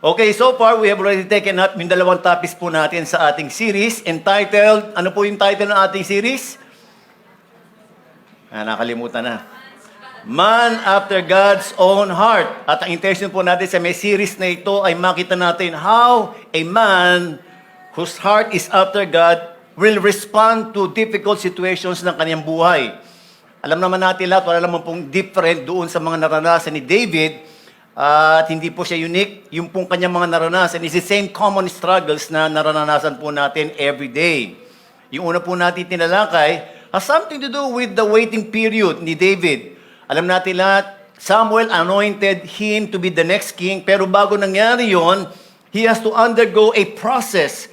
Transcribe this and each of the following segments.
Okay, so far we have already taken up yung dalawang topics po natin sa ating series entitled, ano po yung title ng ating series? Nakalimutan na. Man After God's Own Heart. At ang intention po natin sa may series na ito ay makita natin how a man whose heart is after God will respond to difficult situations ng kanyang buhay. Alam naman natin lahat, wala naman pong different doon sa mga naranasan ni David. At hindi po siya unique. Yung pong kanyang mga naranasan is the same common struggles na naranasan po natin every day. Yung una po natin tinalakay has something to do with the waiting period ni David. Alam natin lahat, Samuel anointed him to be the next king, pero bago nangyari yon, he has to undergo a process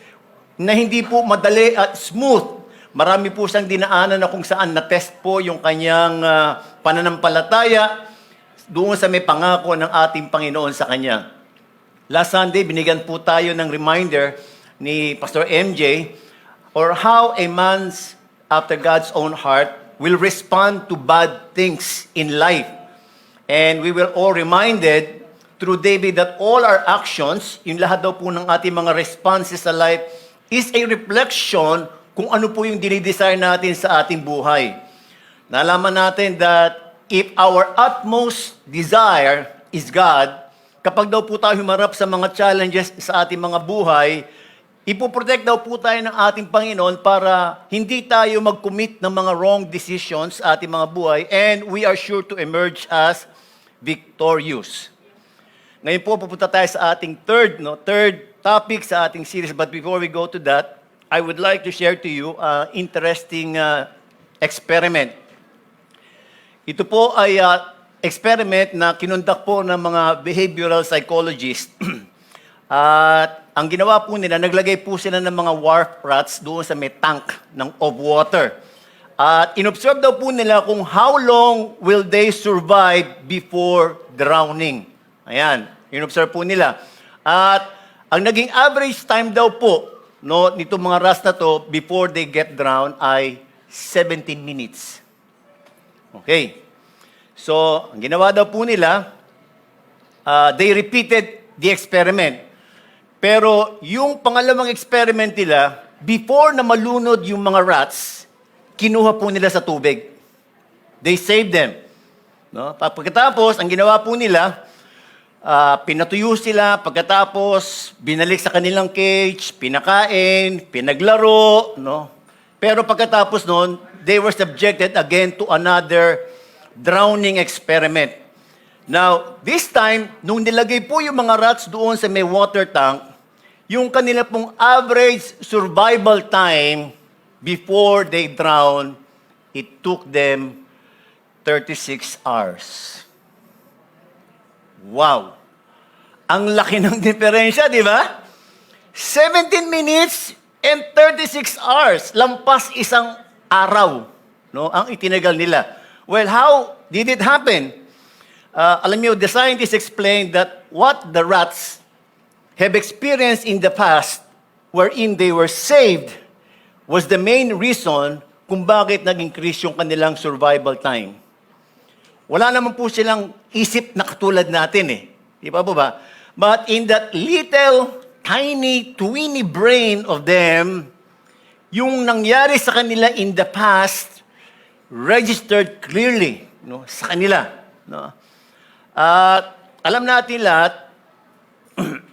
na hindi po madali at smooth. Marami po siyang dinaanan na kung saan na-test po yung kanyang pananampalataya doon sa may pangako ng ating Panginoon sa kanya. Last Sunday, binigyan po tayo ng reminder ni Pastor MJ or how a man's after God's own heart will respond to bad things in life. And we were all reminded through David that all our actions, yung lahat daw po ng ating mga responses sa life, is a reflection kung ano po yung dinidesire natin sa ating buhay. Nalaman natin that if our utmost desire is God, kapag daw po tayo humarap sa mga challenges sa ating mga buhay, ipoprotect daw po tayo ng ating Panginoon para hindi tayo mag-commit ng mga wrong decisions sa ating mga buhay, and we are sure to emerge as victorious. Ngayon po, pupunta tayo sa ating third topic sa ating series. But before we go to that, I would like to share to you an interesting experiment. Ito po ay experiment na kinundak po ng mga behavioral psychologists. At ang ginawa po nila, naglagay po sila ng mga wharf rats doon sa may tank of water. At inobserve daw po nila kung how long will they survive before drowning. Ayan, inobserve po nila. At ang naging average time daw po nitong mga rats na to before they get drowned ay 17 minutes. Okay. So, ang ginawa daw po nila, they repeated the experiment. Pero yung pangalawang experiment nila, before na malunod yung mga rats, kinuha po nila sa tubig. They saved them. No? Pagkatapos, ang ginawa po nila, pinatuyo sila, pagkatapos, binalik sa kanilang cage, pinakain, pinaglaro. No? Pero pagkatapos noon, they were subjected again to another drowning experiment. Now, this time, nung nilagay po yung mga rats doon sa may water tank, yung kanila pong average survival time before they drown, it took them 36 hours. Wow! Ang laki ng diferensya, di ba? 17 minutes and 36 hours. Lampas isang araw, no? Ang itinagal nila. Well, how did it happen? Alam niyo, the scientists explained that what the rats have experienced in the past, wherein they were saved, was the main reason kung bakit nag-increase yung kanilang survival time. Wala naman po silang isip na katulad natin eh. Di ba po ba? But in that little, tiny, twinny brain of them, yung nangyari sa kanila in the past, registered clearly sa kanila. No? At alam natin lahat,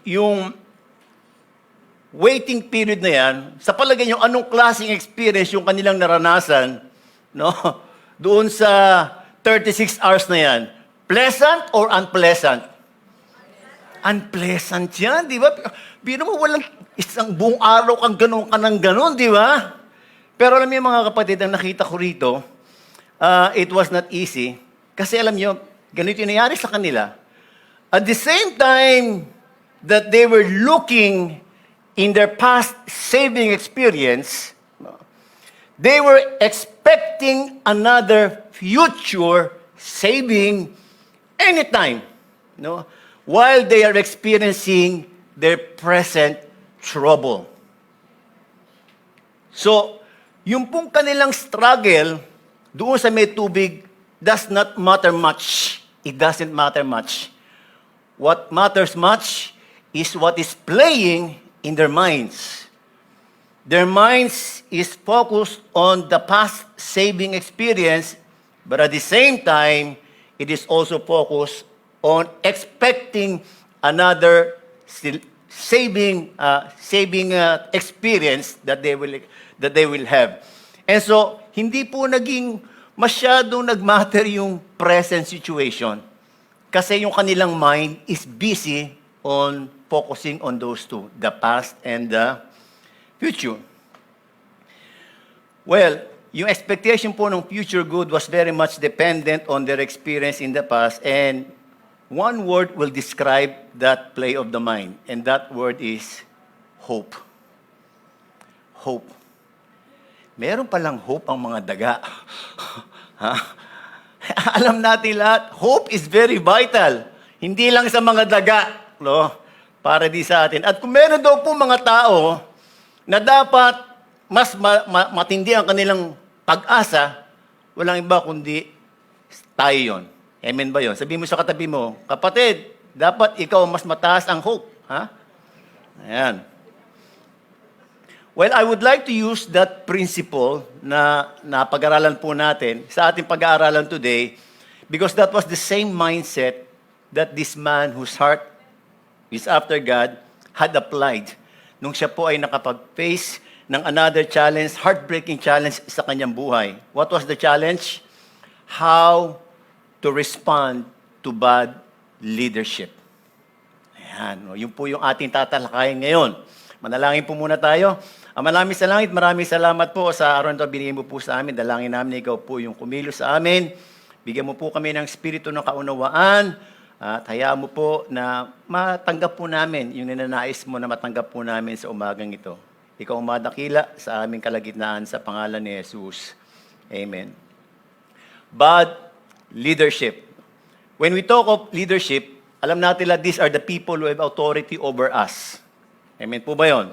yung waiting period na yan, sa palagay nyo, anong klaseng experience yung kanilang naranasan doon sa 36 hours na yan? Pleasant or unpleasant? Unpleasant yan, di ba? Biro mo, walang isang buong araw kang ganun ka ng ganun, di ba? Pero alam niyo mga kapatid, ang nakita ko rito, it was not easy. Kasi alam niyo, ganito yung nangyari sa kanila. At the same time that they were looking in their past saving experience, they were expecting another future saving anytime, while they are experiencing their present trouble. So, yung pong kanilang struggle doon sa may tubig does not matter much. It doesn't matter much. What matters much is what is playing in their minds. Their minds is focused on the past saving experience, but at the same time, it is also focused on expecting another saving experience that they will have. And so, hindi po naging masyadong nagmatter yung present situation kasi yung kanilang mind is busy on focusing on those two, the past and the future. Well, yung expectation po ng future good was very much dependent on their experience in the past, and one word will describe that play of the mind, and that word is hope. Hope. Meron palang hope ang mga daga. Ha? Alam natin lahat, hope is very vital. Hindi lang sa mga daga, no? Para di sa atin. At kung meron daw po mga tao na dapat mas matindi ang kanilang pag-asa, walang iba kundi tayo yon. Amen ba yon? Sabihin mo sa katabi mo, kapatid, dapat ikaw mas mataas ang hope. Ha? Ayan. Well, I would like to use that principle na napag-aralan po natin sa ating pag-aaralan today because that was the same mindset that this man whose heart is after God had applied nung siya po ay nakapag-face ng another challenge, heartbreaking challenge sa kanyang buhay. What was the challenge? How to respond to bad leadership. Ayan, yun po yung ating tatalakayin ngayon. Manalangin po muna tayo. Maraming salamat po sa araw na ito, binigyan mo po sa amin. Dalangin namin na ikaw po yung kumilos sa amin. Bigyan mo po kami ng espiritu ng kaunawaan. At hayaan mo po na matanggap po namin yung ninanais mo na matanggap po namin sa umagang ito. Ikaw ang madakila sa aming kalagitnaan sa pangalan ni Jesus. Amen. Bad leadership. When we talk of leadership, alam natin na these are the people who have authority over us. Amen po ba yun?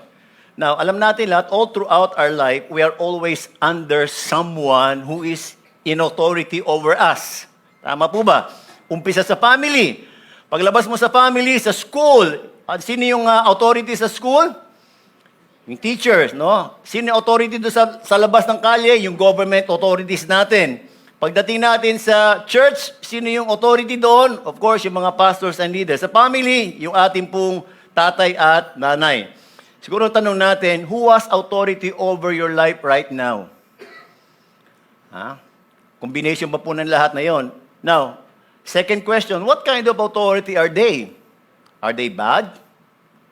Now, alam natin lahat, all throughout our life, we are always under someone who is in authority over us. Tama po ba? Umpisa sa family. Paglabas mo sa family, sa school, sino yung authority sa school? Yung teachers, no? Sino yung authority doon sa labas ng kalye? Yung government authorities natin. Pagdating natin sa church, sino yung authority doon? Of course, yung mga pastors and leaders. Sa family, yung ating pong tatay at nanay. Siguro tanong natin, who has authority over your life right now? Ha? Combination ba po ng lahat na yon? Now, second question, what kind of authority are they? Are they bad?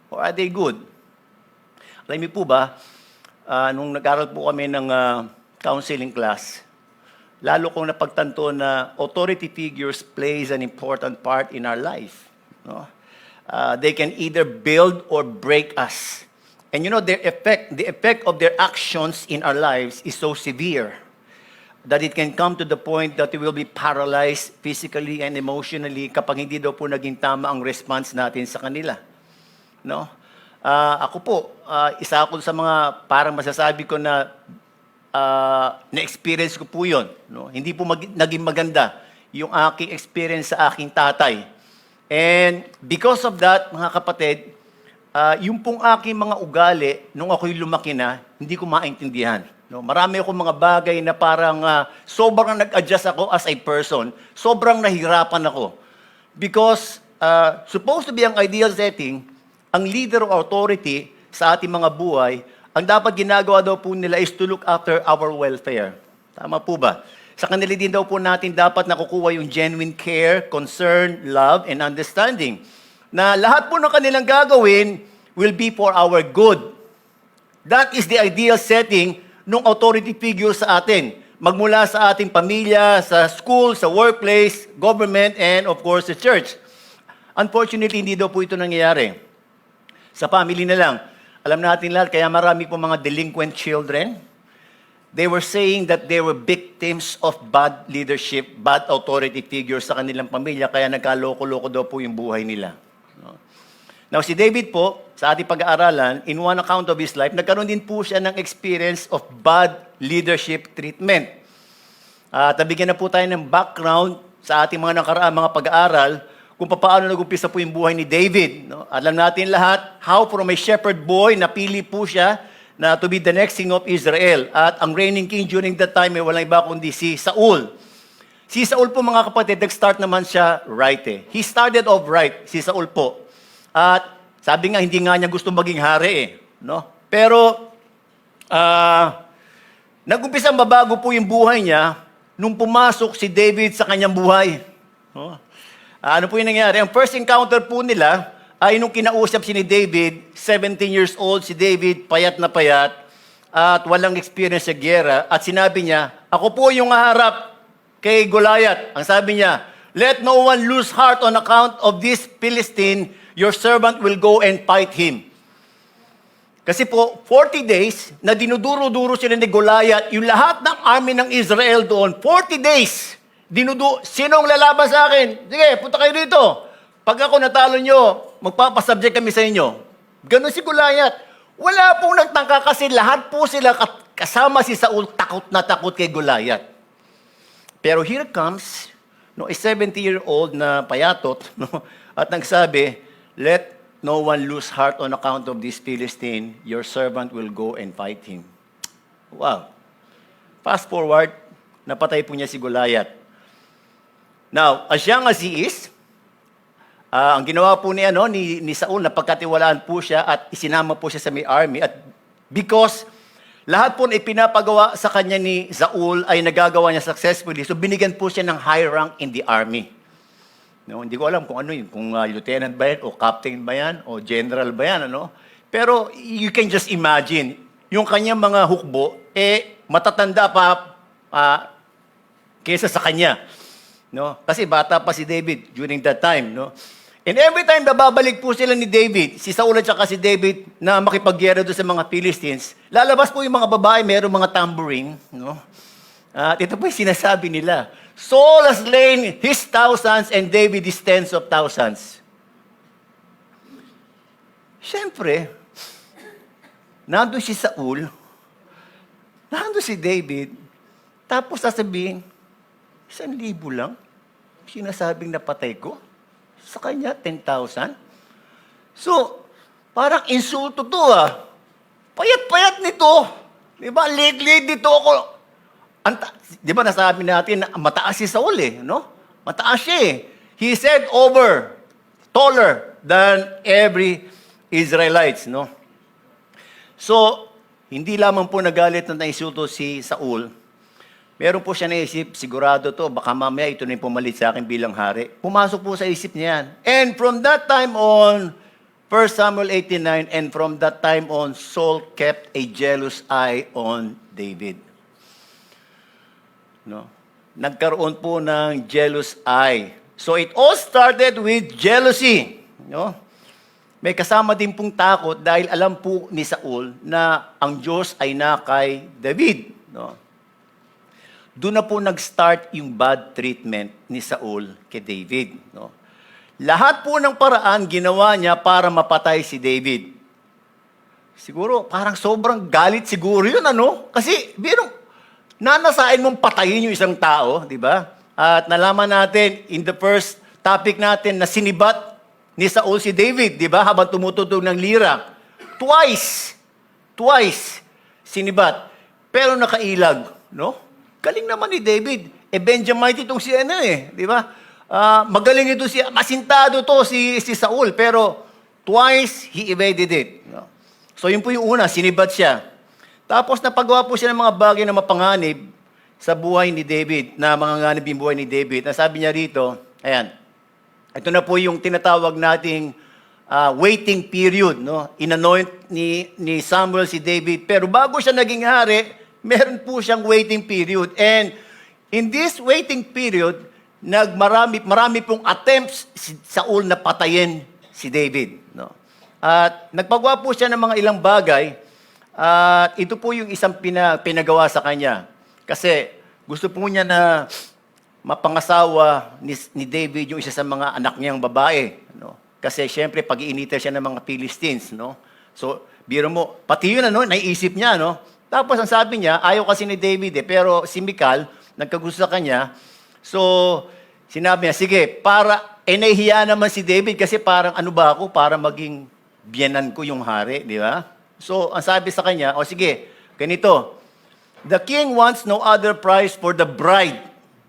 Or are they good? Alam niyo po ba, nung nag-aral po kami ng counseling class, lalo kong napagtanto na authority figures plays an important part in our life. No? They can either build or break us. And you know, the effect of their actions in our lives is so severe that it can come to the point that we will be paralyzed physically and emotionally kapag hindi daw po naging tama ang response natin sa kanila. No? Ako po, isa ako sa mga parang masasabi ko na na-experience ko po yun. No? Hindi po naging maganda yung aking experience sa aking tatay. And because of that, mga kapatid, yung pong aking mga ugali, nung ako'y lumaki na, hindi ko maintindihan. No? Marami akong mga bagay na parang sobrang nag-adjust ako as a person. Sobrang nahirapan ako. Because supposed to be ang ideal setting, ang leader of authority sa ating mga buhay, ang dapat ginagawa daw po nila is to look after our welfare. Tama po ba? Sa kanila din daw po natin dapat nakukuha yung genuine care, concern, love, and understanding. Na lahat po ng kanilang gagawin will be for our good. That is the ideal setting ng authority figure sa atin. Magmula sa ating pamilya, sa school, sa workplace, government, and of course, the church. Unfortunately, hindi daw po ito nangyayari. Sa family na lang. Alam natin lahat, kaya marami po mga delinquent children. They were saying that they were victims of bad leadership, bad authority figures sa kanilang pamilya, kaya nagkaloko-loko daw po yung buhay nila. Now, si David po, sa ating pag-aaralan, in one account of his life, nagkaroon din po siya ng experience of bad leadership treatment. At nabigyan na po tayo ng background sa ating mga nakaraang mga pag-aaral kung paano nag-umpisa po yung buhay ni David. No? Alam natin lahat, how from a shepherd boy, napili po siya na to be the next king of Israel. At ang reigning king during that time, walang iba kundi si Saul. Si Saul po mga kapatid, nag-start naman siya right eh. He started off right, si Saul po. At sabi nga, hindi nga niya gusto maging hari eh. No? Pero, nag-umpisa mabago po yung buhay niya nung pumasok si David sa kanyang buhay. No? Ano po yung nangyari? Ang first encounter po nila ay nung kinausap si ni David, 17 years old si David, payat na payat, at walang experience sa giyera. At sinabi niya, ako po yung haharap kay Goliath. Ang sabi niya, let no one lose heart on account of this Philistine, your servant will go and fight him. Kasi po, 40 days na dinuduro-duro sila ni Goliath, yung lahat ng army ng Israel doon, 40 days, sinong lalaban sa akin? Sige, punta kayo dito. Pag ako natalo nyo, magpapasubject kami sa inyo. Ganon si Goliath. Wala pong nagtangka kasi lahat po sila kasama si Saul, takot na takot kay Goliath. Pero here comes no, a 70-year-old na payatot no, at nagsabi, let no one lose heart on account of this Philistine. Your servant will go and fight him. Wow. Fast forward, napatay po niya si Goliath. Now, as young as he is, ang ginawa po ni Saul, napagkatiwalaan po siya at isinama po siya sa may army. At because lahat po na ipinapagawa sa kanya ni Saul ay nagagawa niya successfully, so binigyan po siya ng high rank in the army. No, hindi ko alam kung ano yun, kung lieutenant ba yan, o captain ba yan, o general ba yan, ano? Pero you can just imagine, yung kanyang mga hukbo, matatanda pa kesa sa kanya. No? Kasi bata pa si David during that time. No? And every time na babalik po sila ni David, si Saul at saka si David na makipagyera doon sa mga Philistines, lalabas po yung mga babae, mayroong mga tambourine. No? At ito po yung sinasabi nila, Saul has slain his thousands and David his tens of thousands. Siyempre, nandun si Saul, nandun si David, tapos sasabihin, 1,000 lang, sinasabing napatay ko. Sa kanya, 10,000. So, parang insulto to Payat-payat nito. Di ba? Leg-leg dito ako. Di ba nasabi natin na mataas si Saul no? Mataas siya He said taller than every Israelites, no? So, hindi lamang po nagalit na nainsulto si Saul. Meron po siya naisip, sigurado to, baka mamaya ito na yung pumalit sa akin bilang hari. Pumasok po sa isip niya yan. And from that time on, 1 Samuel 18:9, and from that time on, Saul kept a jealous eye on David. No? Nagkaroon po ng jealous eye. So it all started with jealousy. No? May kasama din pong takot dahil alam po ni Saul na ang Diyos ay na kay David. No? Doon na po nag-start yung bad treatment ni Saul kay David. No? Lahat po ng paraan ginawa niya para mapatay si David. Siguro, parang sobrang galit siguro yun, ano? Kasi, nanasain mong patayin yung isang tao, di ba? At nalaman natin, in the first topic natin, na sinibat ni Saul si David, di ba? Habang tumutugtog ng lira. Twice, sinibat. Pero nakailag, no? Galing naman ni David. Benjamite itong si di ba? Magaling ito masintado to si Saul, pero twice he evaded it. No? So yun po yung una, sinibat siya. Tapos napagawa po siya ng mga bagay na mapanganib sa buhay ni David, na manganganib yung buhay ni David. Nasabi niya rito, ayan, ito na po yung tinatawag nating waiting period. No? Inanoint ni Samuel si David, pero bago siya naging hari, meron po siyang waiting period. And in this waiting period, marami pong attempts si Saul na patayin si David. No? At nagpagawa po siya ng mga ilang bagay. At ito po yung isang pinagawa sa kanya. Kasi gusto po niya na mapangasawa ni David yung isa sa mga anak niyang babae. No? Kasi syempre, pag-iinita siya ng mga Philistines. No? So, biro mo, pati yun, naiisip niya, no? Tapos ang sabi niya, ayaw kasi ni David pero si Michal, nagkagusto sa kanya. So, sinabi niya, sige, para nahihiya naman si David kasi parang ano ba ako para maging biyanan ko yung hari, di ba? So, ang sabi sa kanya, o sige, ganito, the king wants no other prize for the bride,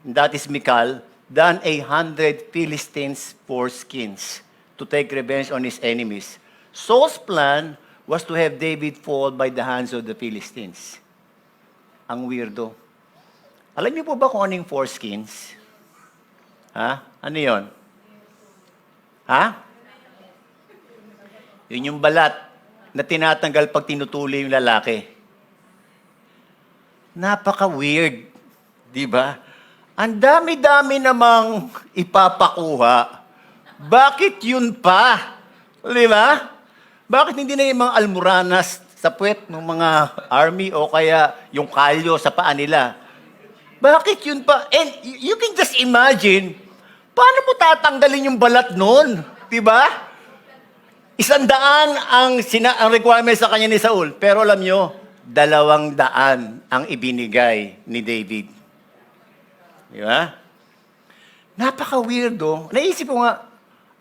that is Michal, than 100 Philistines foreskins to take revenge on his enemies. Saul's plan was to have David fall by the hands of the Philistines. Ang weirdo. Alam niyo po ba kung anong foreskins? Ha? Ano yon? Ha? Yun yung balat na tinatanggal pag tinutuloy yung lalaki. Napaka-weird. Di ba? Ang dami-dami namang ipapakuha. Bakit yun pa? Di ba? Bakit hindi na yung mga almoranas sa puwet ng mga army o kaya yung kalyo sa paa nila? Bakit yun pa? And you can just imagine, paano mo tatanggalin yung balat nun? Diba? 100 ang requirement sa kanya ni Saul. Pero alam nyo, 200 ang ibinigay ni David. Diba? Napaka-weirdo. Naisip ko nga,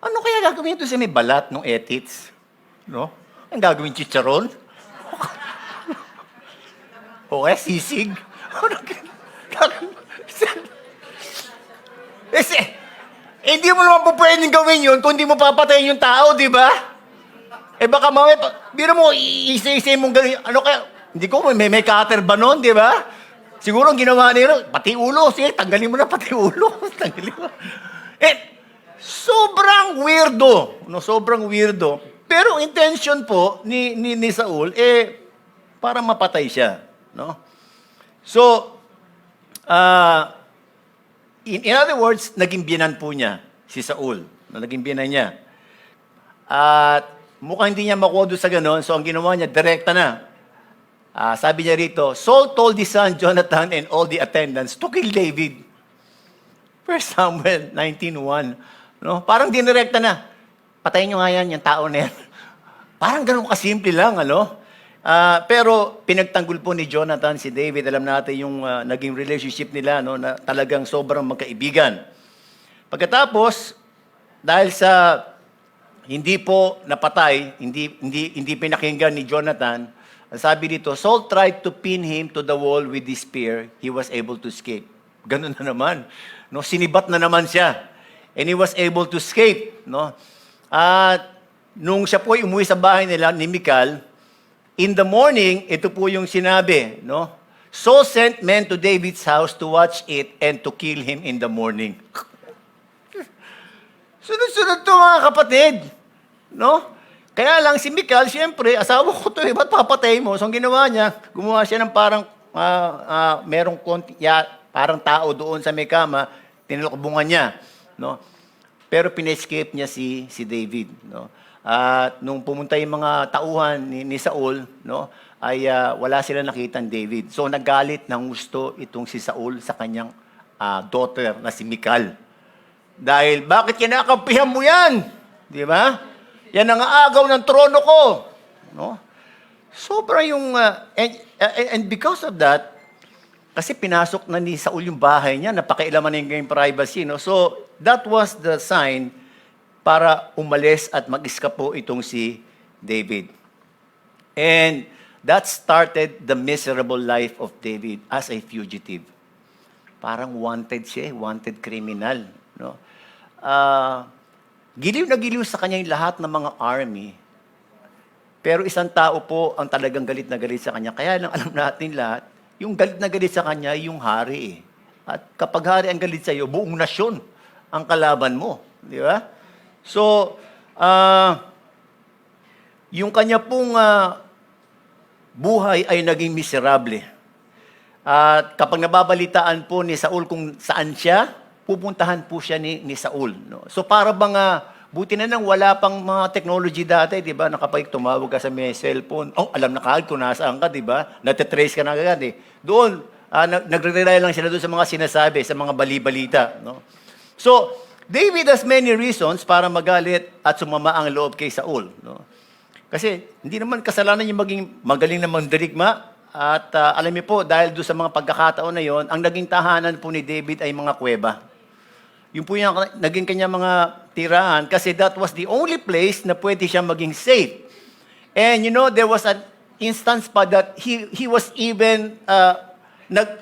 ano kaya gagawin ito sa may balat ng etits? No? Ang gagawin chicharon? O kaya sisig? Kasi, hindi mo naman po pwedeng gawin yun kung hindi mo papatayin yung tao, di ba? Eh baka mamaya, biro mo, isa-isa mong gawin, ano kaya, hindi ko, may cutter ba nun, di ba? Siguro ang ginawa nila, pati ulo, sige, tanggalin mo na pati ulo. Tanggalin mo. Eh, sobrang weirdo, no, sobrang weirdo. Pero intention po ni Saul, para mapatay siya, no? So, in other words, naging biyanan po niya si Saul. Naging biyanan niya. At mukhang hindi niya makuha doon sa ganon, so ang ginawa niya, direkta na. Sabi niya rito, Saul told his son Jonathan and all the attendants to kill David. 1 Samuel 19:1. No? Parang dinirekta na. Patayin niyo nga yan, yung tao na yan. Parang ganun kasimple lang, ano? Pero pinagtanggol po ni Jonathan si David. Alam natin yung naging relationship nila, no, na talagang sobrang magkaibigan. Pagkatapos, dahil sa hindi po napatay, hindi pinakinggan ni Jonathan, ang sabi dito, Saul tried to pin him to the wall with his spear. He was able to escape. Ganun na naman. No, sinibat na naman siya. And he was able to escape. No? At nung siya po umuwi sa bahay nila ni Michal, in the morning, ito po yung sinabi, no? Saul sent men to David's house to watch it and to kill him in the morning. Sunod-sunod to mga kapatid, no? Kaya lang si Michal, siyempre, asawa ko to, ba't papatay mo? So ang ginawa niya, gumawa siya ng parang, merong parang tao doon sa may kama, tinulokbungan niya, no? Pero pinescape niya si David, no? At nung pumunta yung mga tauhan ni Saul, no, ay wala sila nakitang David. So nagalit ng gusto itong si Saul sa kanyang daughter na si Michal. Dahil bakit kinakampihan mo yan? Di ba? Yan ang aagaw ng trono ko. No? Sobra yung and because of that, kasi pinasok na ni Saul yung bahay niya, napakailaman na yung privacy, no? So that was the sign para umalis at mag-eskapo itong si David. And that started the miserable life of David as a fugitive. Parang wanted siya, wanted criminal. No? Giliw na giliw sa kanya yung lahat ng mga army. Pero isang tao po ang talagang galit na galit sa kanya. Kaya lang alam natin lahat, yung galit na galit sa kanya, yung hari. At kapag hari ang galit sa iyo, buong nasyon ang kalaban mo. Di ba? So, yung kanya pong buhay ay naging miserable. At kapag nababalitaan po ni Saul kung saan siya, pupuntahan po siya ni Saul. No? So para bang, buti na nang wala pang mga technology dati, di ba? Nakapag tumawag ka sa may cellphone, alam na kaagad kung nasaan ka, di ba? Natitrace ka na agad, eh. Doon, nagre-rely lang sila doon sa mga sinasabi, sa mga bali-balita. No? So, David has many reasons para magalit at sumama ang loob kay Saul. No? Kasi hindi naman kasalanan yung maging magaling na mandirigma. At alam niyo po, dahil doon sa mga pagkakataon na yon, ang naging tahanan po ni David ay mga kuweba. Yung po yung naging kanya mga tirahan kasi that was the only place na pwede siya maging safe. And you know, there was an instance pa that he was even,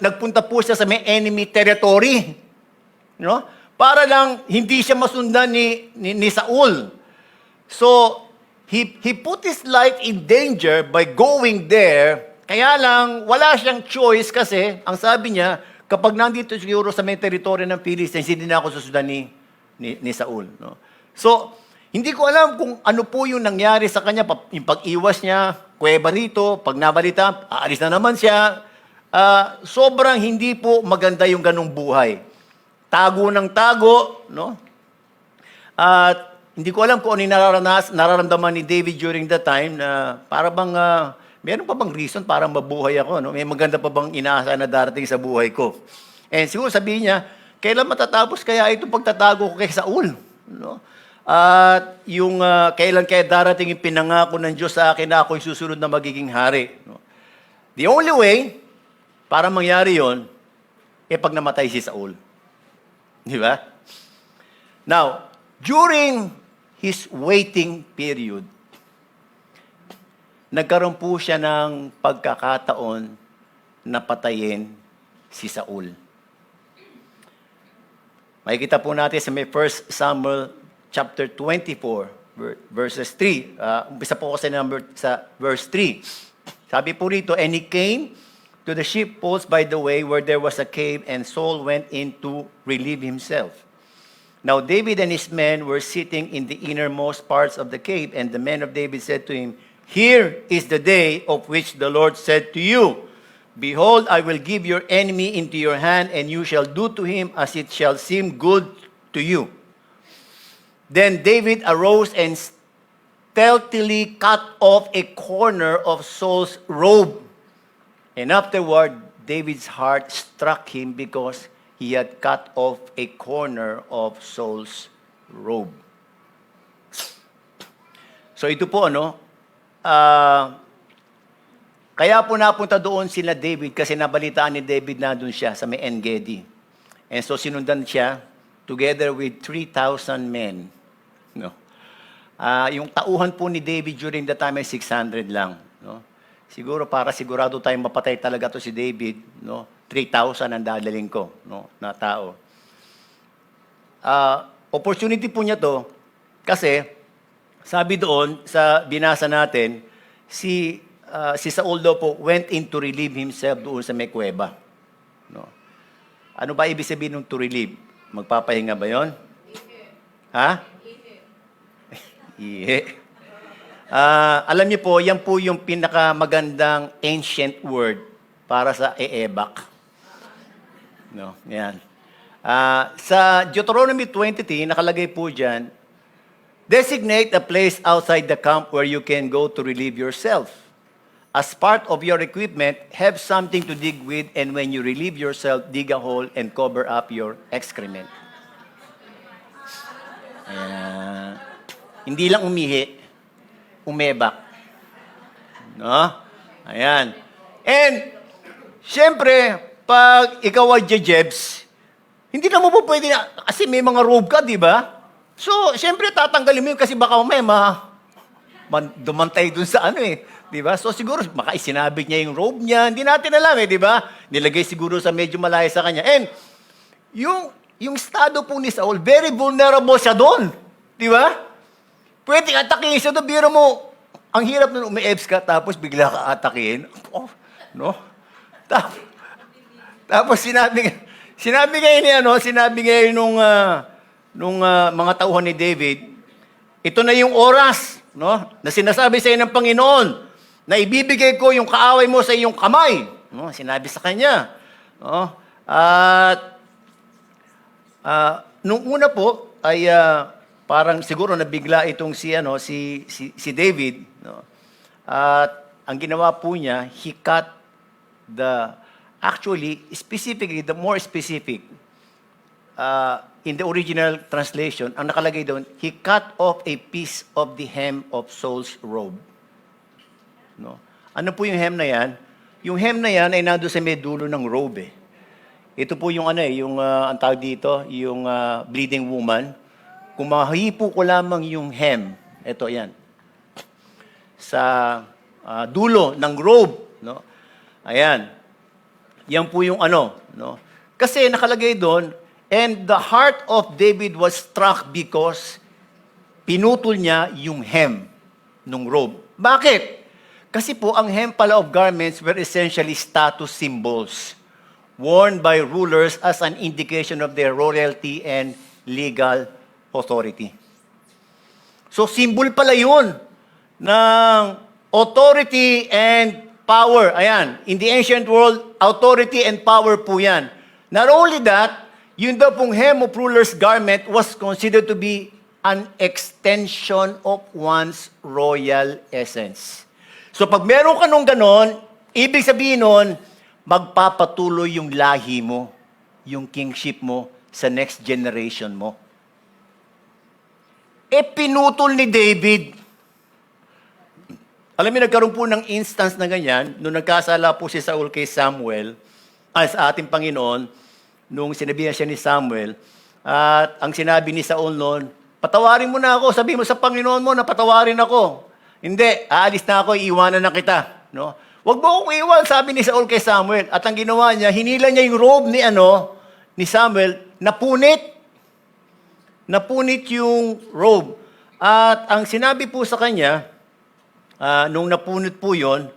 nagpunta po siya sa may enemy territory. You know? Para lang hindi siya masundan ni Saul. So, he put his life in danger by going there. Kaya lang, wala siyang choice kasi, ang sabi niya, kapag nandito siguro sa may teritoryo ng Philistines, hindi na ako susundan ni Saul. No? So, hindi ko alam kung ano po yung nangyari sa kanya. Yung pag-iwas niya, kuweba rito, pag nabalita, aalis na naman siya. Sobrang hindi po maganda yung ganong buhay. Tago ng tago, no? At hindi ko alam kung ano yung nararamdaman ni David during that time na para bang, meron pa bang reason para mabuhay ako, no? May maganda pa bang inaasahan na darating sa buhay ko? And siguro sabihin niya, kailan matatapos kaya itong pagtatago ko kay Saul? No? At yung kailan kaya darating yung pinangako ng Diyos sa akin na ako yung susunod na magiging hari? No? The only way para mangyari yon pag namatay si Saul. Di ba? Now, during his waiting period, nagkaroon po siya ng pagkakataon na patayin si Saul. Makikita po natin sa may 1 Samuel chapter 24, verses 3. Umpisa po ko sa verse 3. Sabi po rito, and he came to the sheepfolds by the way where there was a cave, and Saul went in to relieve himself. Now David and his men were sitting in the innermost parts of the cave, and the men of David said to him, here is the day of which the Lord said to you, behold, I will give your enemy into your hand, and you shall do to him as it shall seem good to you. Then David arose and stealthily cut off a corner of Saul's robe. And afterward, David's heart struck him because he had cut off a corner of Saul's robe. So ito po, kaya po napunta doon sila David kasi nabalitaan ni David na doon siya sa may En-Gedi. And so sinundan siya together with 3,000 men. No? Yung tauhan po ni David during the time ay 600 lang. No? Siguro para sigurado tayong mapatay talaga to si David, no? 3,000 ang dadaling ko, no, na tao. Opportunity po niya to kasi sabi doon sa binasa natin, si Saul daw po went in to relieve himself doon sa may kuweba. No? Ano ba ibig sabihin ng to relieve? Magpapahinga ba 'yon? Ha? Ihi. Alam niyo po, yan po yung pinakamagandang ancient word para sa eebak. No, yan. Sa Deuteronomy 23, nakalagay po dyan, designate a place outside the camp where you can go to relieve yourself. As part of your equipment, have something to dig with, and when you relieve yourself, dig a hole and cover up your excrement. Hindi lang umihi, umebak. No? Ayan. And, syempre, pag ikaw ay jejebs, hindi na mo po pwede na, kasi may mga robe ka, di ba? So, syempre, tatanggalin mo yun kasi baka may dumantay dun sa di ba? So, siguro, baka isinabit niya yung robe niya, hindi natin alam di ba? Nilagay siguro sa medyo malayo sa kanya. And, yung estado po ni Saul, very vulnerable siya doon. Di ba? Pwede atakihin siya doon, biro mo, ang hirap nun, umi-ebs ka, tapos bigla ka atakihin. Oh, no? Tapos sinabi ngayon nung mga tauhan ni David, ito na yung oras, no? Na sinasabi sa iyo ng Panginoon, na ibibigay ko yung kaaway mo sa iyong kamay. No? Sinabi sa kanya. No? At nung una po ay parang siguro nabigla itong si David, no? At ang ginawa po niya, he cut specifically, the more specific, in the original translation, ang nakalagay doon, he cut off a piece of the hem of Saul's robe. No? Ano po yung hem na yan? Yung hem na yan ay nando sa may dulo ng robe. Ito po yung ang tawag dito, yung bleeding woman. kung mahipo ko lamang yung hem, ito yan, sa dulo ng robe, no? Ayan. Yan po yung ano, no? Kasi nakalagay doon, and the heart of David was struck because pinutol niya yung hem ng robe. Bakit? Kasi po ang hem pala of garments were essentially status symbols worn by rulers as an indication of their royalty and legal authority. So symbol pala yun ng authority and power. Ayan, in the ancient world, authority and power po yan. Not only that, yun daw pong hem of ruler's garment was considered to be an extension of one's royal essence. So pag meron ka nung ganon, ibig sabihin nun, magpapatuloy yung lahi mo, yung kingship mo sa next generation mo. Pinutol ni David. Alam mo, nagkaroon po ng instance na ganyan, nung nagkasala po si Saul kay Samuel, sa ating Panginoon, nung sinabihan siya ni Samuel, at ang sinabi ni Saul noon, patawarin mo na ako, sabi mo sa Panginoon mo na patawarin ako. Hindi, aalis na ako, iiwanan na kita. No? Huwag mo akong iwan, sabi ni Saul kay Samuel. At ang ginawa niya, hinila niya yung robe ni Samuel, napunit. Napunit yung robe. At ang sinabi po sa kanya, nung napunit po yon,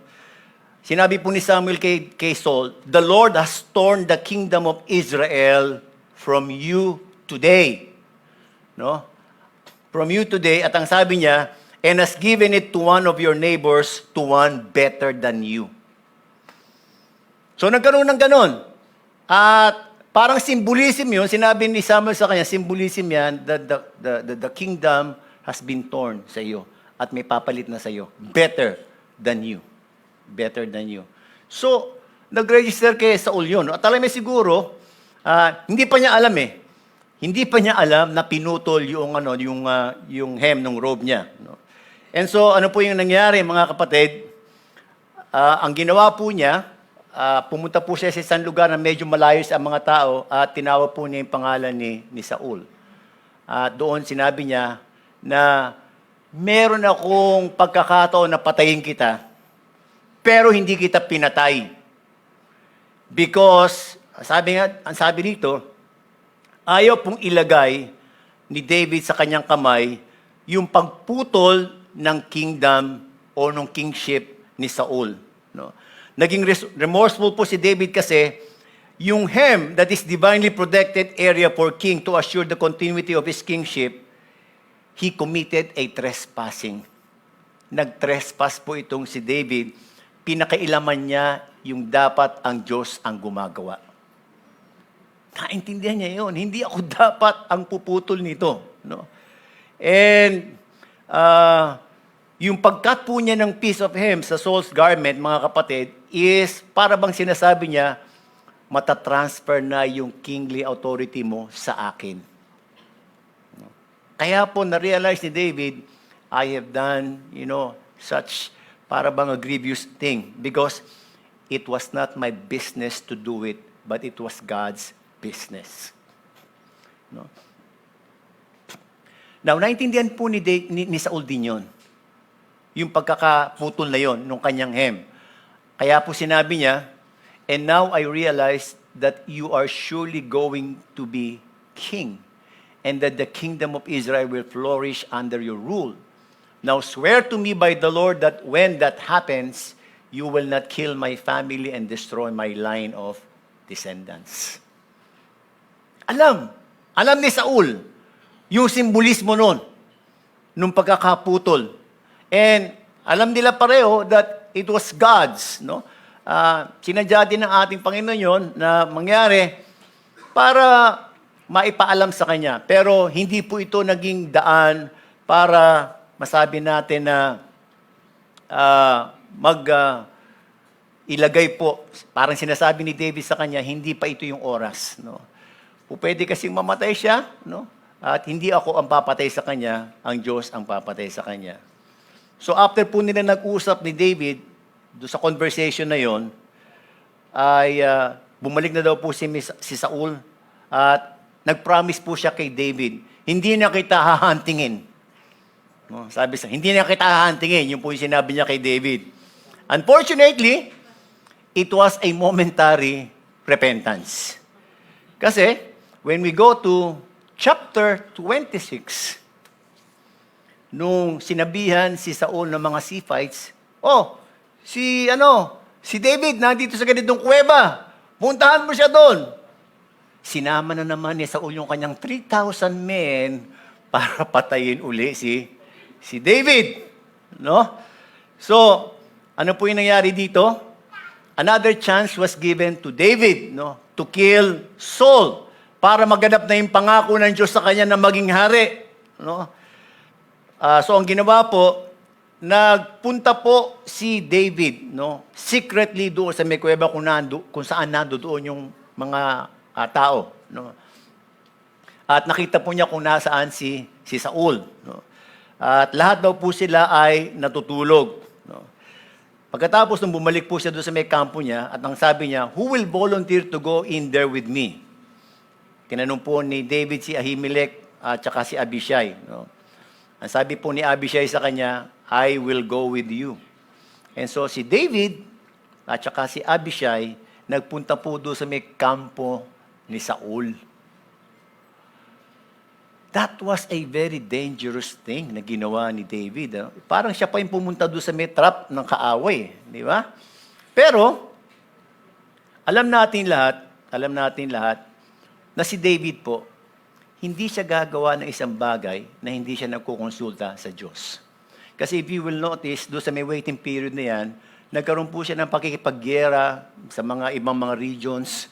sinabi po ni Samuel kay Saul, the Lord has torn the kingdom of Israel from you today. No? From you today. At ang sabi niya, and has given it to one of your neighbors, to one better than you. So nagkaroon ng ganon. At parang symbolism yun, sinabi ni Samuel sa kanya, symbolism yan, that the kingdom has been torn sa iyo at may papalit na sa iyo. Better than you. Better than you. So, nag-register kay Saul yun. At alam mo siguro, hindi pa niya alam eh. Hindi pa niya alam na pinutol yung hem ng robe niya. No? And so, ano po yung nangyari, mga kapatid? Ang ginawa po niya, pumunta po siya sa isang lugar na medyo malayo sa mga tao at tinawag po niya yung pangalan ni Saul. At doon sinabi niya na meron akong pagkakataon na patayin kita, pero hindi kita pinatay. Because, ang sabi dito, ayaw pong ilagay ni David sa kanyang kamay yung pagputol ng kingdom o ng kingship ni Saul. No? Naging remorseful po si David kasi yung hem that is divinely protected area for king to assure the continuity of his kingship, he committed a trespassing. Nag-trespass po itong si David. Pinakailaman niya yung dapat ang Diyos ang gumagawa. Naintindihan niya yun. Hindi ako dapat ang puputol nito. No? And yung pagkat po niya ng piece of hem sa Saul's garment, mga kapatid, is para bang sinasabi niya, matatransfer na yung kingly authority mo sa akin. Kaya po na-realize ni David, I have done, such para bang a grievous thing because it was not my business to do it, but it was God's business. No? Now, naintindihan po ni Saul din yun. Yung pagkakaputol na yon nung kanyang hem. Kaya po sinabi niya, and now I realize that you are surely going to be king, and that the kingdom of Israel will flourish under your rule. Now swear to me by the Lord that when that happens, you will not kill my family and destroy my line of descendants. Alam ni Saul, yung simbolismo nun, nung pagkakaputol. And alam nila pareho that it was God's, no? Sinadya din ng ating Panginoon yun na mangyari para maipaalam sa Kanya. Pero hindi po ito naging daan para masabi natin na ilagay po, parang sinasabi ni David sa Kanya, hindi pa ito yung oras. No? Pwede kasing mamatay siya, no? At hindi ako ang papatay sa Kanya, ang Diyos ang papatay sa Kanya. So after po nila nag-usap ni David, doon sa conversation na yon, ay bumalik na daw po si Saul at nag-promise po siya kay David, hindi na kita hahantingin. No, sabi sa, hindi na kita hahantingin. Yung po yung sinabi niya kay David. Unfortunately, it was a momentary repentance. Kasi, when we go to chapter 26, nung sinabihan si Saul ng mga Ziphites, si David nandito sa ganitong kuweba. Puntahan mo siya doon. Sinama na naman ni Saul yung kanyang 3,000 men para patayin uli si David. No? So, ano po yung nangyari dito? Another chance was given to David, no, to kill Saul para maganap na yung pangako ng Diyos sa kanya na maging hari. No? So, ang ginawa po, nagpunta po si David, no, secretly doon sa may kuweba kung saan doon yung mga tao. No? At nakita po niya kung nasaan si Saul. No? At lahat daw po sila ay natutulog. No? Pagkatapos nung bumalik po siya doon sa may kampo niya, at ang sabi niya, who will volunteer to go in there with me? Tinanong po ni David si Ahimelech at saka si Abishai. No? Ang sabi po ni Abishai sa kanya, I will go with you. And so si David at saka si Abishai, nagpunta po doon sa may kampo ni Saul. That was a very dangerous thing na ginawa ni David. Parang siya pa yung pumunta doon sa may trap ng kaaway. Di ba? Pero, alam natin lahat, na si David po, hindi siya gagawa ng isang bagay na hindi siya nagkukonsulta sa Diyos. Kasi if you will notice, doon sa may waiting period na yan, nagkaroon po siya ng pakikipaggera sa mga ibang mga regions.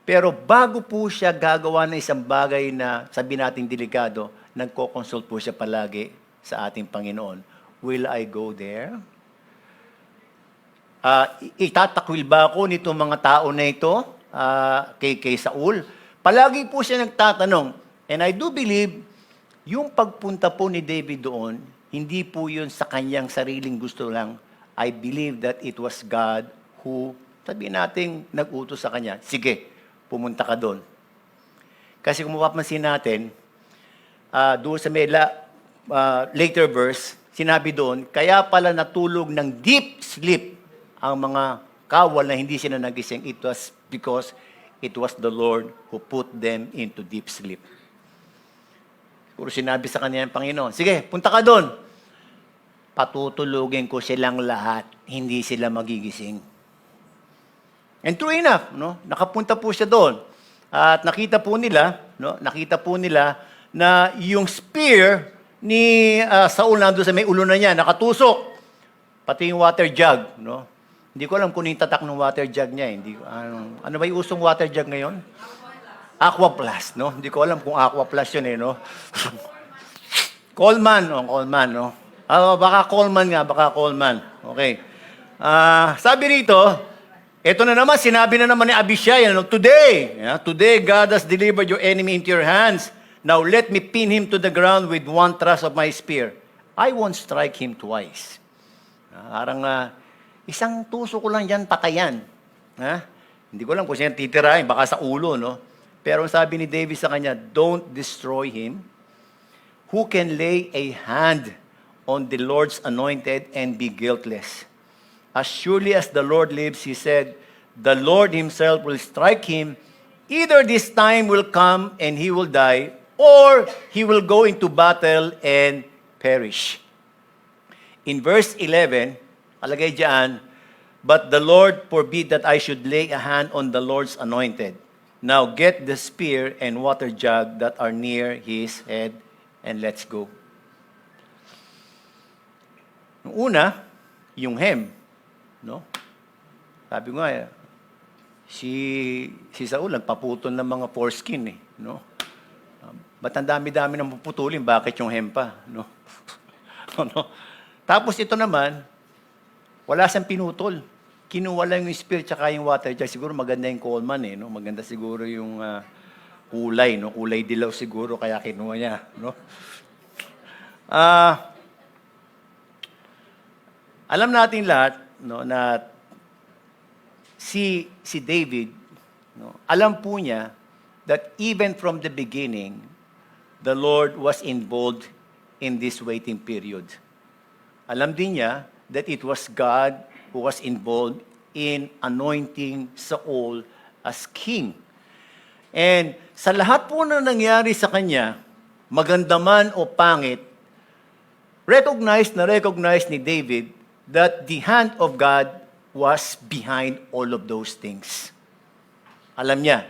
Pero bago po siya gagawa ng isang bagay na sabi natin delikado, nagko-consult po siya palagi sa ating Panginoon. Will I go there? Itatakwil ba ako nitong mga tao na ito kay Saul? Palagi po siya nagtatanong. And I do believe, yung pagpunta po ni David doon, hindi po yun sa kanyang sariling gusto lang. I believe that it was God who, sabihin natin, nag-utos sa kanya, sige, pumunta ka doon. Kasi kung mapapansin natin, doon sa may later verse, sinabi doon, kaya pala natulog ng deep sleep ang mga kawal na hindi sila nagising. It was because it was the Lord who put them into deep sleep. Siguro sinabi sa kanya ng Panginoon, sige, punta ka doon. Patutulugin ko silang lahat, hindi sila magigising. And true enough, no? Nakapunta po siya doon. At nakita po nila na yung spear ni Saul nandun sa may ulo na niya, nakatusok. Pati yung water jug, no? Hindi ko alam kung yung tatak ng water jug niya. Ano ba yung usong water jug ngayon? Aqua Plus, no? Hindi ko alam kung Aqua Plus yun no? Coleman, no? Baka Coleman. Okay. Sabi rito, ito na naman, sinabi na naman ni Abishai, today God has delivered your enemy into your hands. Now let me pin him to the ground with one thrust of my spear. I won't strike him twice. Parang isang tuso ko lang yan, patayan. Hindi ko alam kung siya titirahin, baka sa ulo, no? Pero ang sabi ni David sa kanya, don't destroy him. Who can lay a hand on the Lord's anointed and be guiltless? As surely as the Lord lives, he said, the Lord himself will strike him. Either this time will come and he will die, or he will go into battle and perish. In verse 11, alagay diyan, but the Lord forbid that I should lay a hand on the Lord's anointed. Now get the spear and water jug that are near his head, and let's go. Una, yung hem, no? Sabi ko nga, si Saul nagpaputol ng mga foreskin no? Ba't ang dami-dami ng puputulin, bakit yung hem pa, no? No? Tapos ito naman, wala siyang pinutol. Kinuha lang yung spear tsaka yung water jug. Siguro maganda yung Coleman no? Maganda siguro yung kulay, no? Kulay dilaw siguro kaya kinuha niya, no? Alam natin lahat, no, na si David, no, alam po niya that even from the beginning, the Lord was involved in this waiting period. Alam din niya that it was God who was involved in anointing Saul as king. And sa lahat po na nangyari sa kanya, maganda man o pangit, recognize ni David that the hand of God was behind all of those things. Alam niya.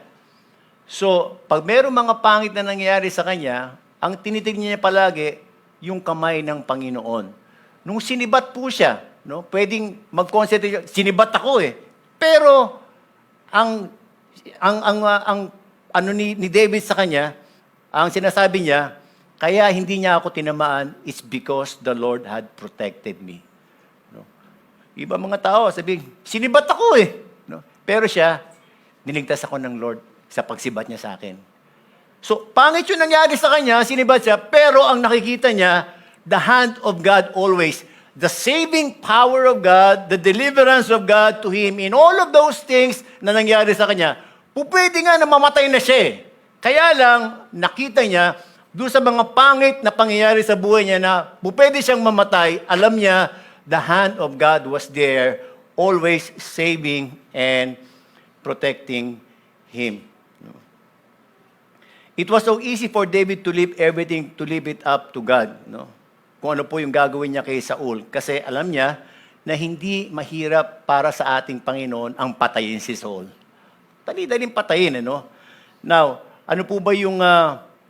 So, pag mayroong mga pangit na nangyayari sa kanya, ang tinitignan niya palagi, yung kamay ng Panginoon. Nung sinibat po siya, no, pwedeng mag-concentrate, sinibat ako eh. Pero, ang ano ni David sa kanya, ang sinasabi niya, kaya hindi niya ako tinamaan is because the Lord had protected me. No? Iba mga tao, sabi, sinibat ako eh. No? Pero siya, niligtas ako ng Lord sa pagsibat niya sa akin. So, pangit yung nangyari sa kanya, sinibat siya, pero ang nakikita niya, the hand of God always, the saving power of God, the deliverance of God to him in all of those things na nangyari sa kanya, pwede nga na mamatay na siya eh. Kaya lang, nakita niya, doon sa mga pangit na pangyayari sa buhay niya na pwede siyang mamatay, alam niya, the hand of God was there, always saving and protecting him. It was so easy for David to leave everything, to leave it up to God. No? Kung ano po yung gagawin niya kay Saul. Kasi alam niya na hindi mahirap para sa ating Panginoon ang patayin si Saul. Dali-daling patayin, ano? Now, ano po ba yung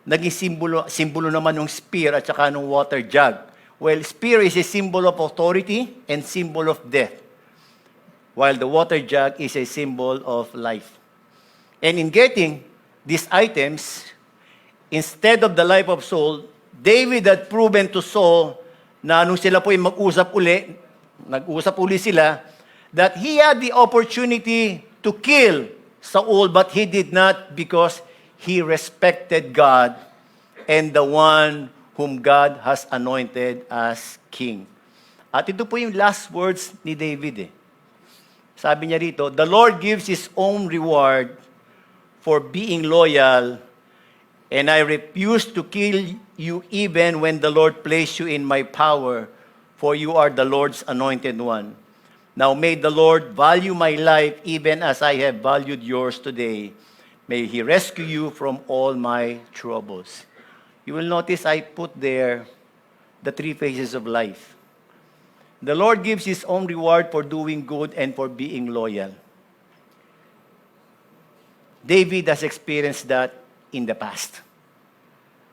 naging simbolo naman ng spear at saka ng water jug? Well, spear is a symbol of authority and symbol of death, while the water jug is a symbol of life. And in getting these items, instead of the life of Saul, David had proven to Saul na nung sila po mag-usap uli sila, that he had the opportunity to kill Saul, but he did not because he respected God and the one whom God has anointed as king. At ito po yung last words ni David eh. Sabi niya rito, the Lord gives His own reward for being loyal, and I refuse to kill you even when the Lord placed you in my power, for you are the Lord's anointed one. Now may the Lord value my life even as I have valued yours today. May He rescue you from all my troubles. You will notice I put there the three phases of life. The Lord gives His own reward for doing good and for being loyal. David has experienced that in the past.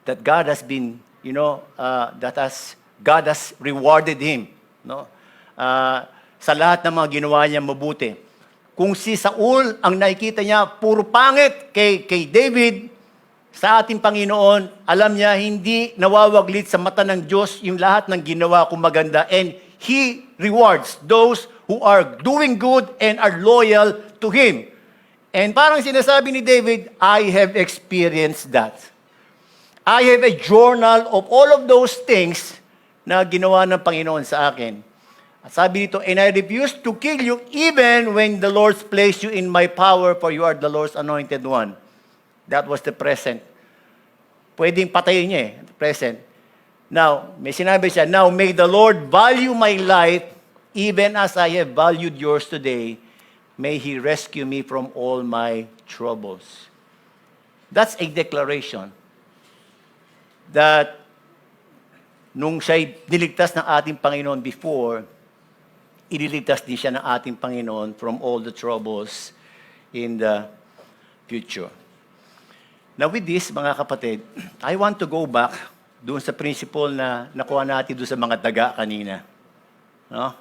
That God has been, God has rewarded him. No? Sa lahat ng mga ginawa niya mabuti. Kung si Saul, ang nakikita niya, puro pangit kay David, sa ating Panginoon, alam niya, hindi nawawaglit sa mata ng Diyos yung lahat ng ginawa kong maganda. And He rewards those who are doing good and are loyal to Him. And parang sinasabi ni David, I have experienced that. I have a journal of all of those things na ginawa ng Panginoon sa akin. At sabi dito, and I refuse to kill you even when the Lord's placed you in my power, for you are the Lord's anointed one. That was the present. Pwedeng patayin niya present. Now, may sinabi siya, now may the Lord value my life even as I have valued yours today. May He rescue me from all my troubles. That's a declaration that nung siya'y niligtas ng ating Panginoon before, ililigtas din siya ng ating Panginoon from all the troubles in the future. Now with this, mga kapatid, I want to go back doon sa principle na nakuha natin doon sa mga daga kanina. No?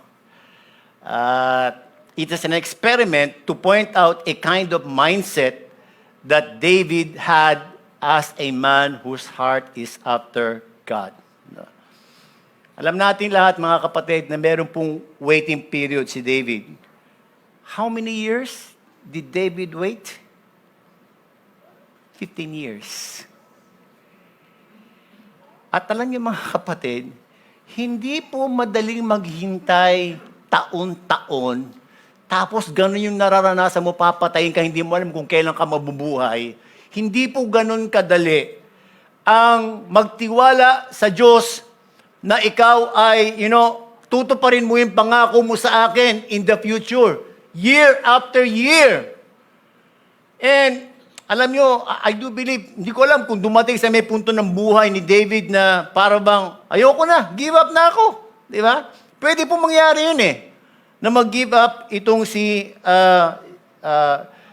It is an experiment to point out a kind of mindset that David had as a man whose heart is after God. No? Alam natin lahat, mga kapatid, na meron pong waiting period si David. How many years did David wait? 15 years. At alam niyo mga kapatid, hindi po madaling maghintay taon-taon, tapos gano'n yung nararanasan mo, papatayin ka, hindi mo alam kung kailan ka mabubuhay. Hindi po gano'n kadali ang magtiwala sa Diyos na ikaw ay, tutuparin mo yung pangako mo sa akin in the future, year after year. And alam nyo, I do believe, hindi ko alam kung dumating sa may punto ng buhay ni David na para bang, ayoko na, give up na ako. Di ba? Pwede po mangyari yun na mag-give up itong si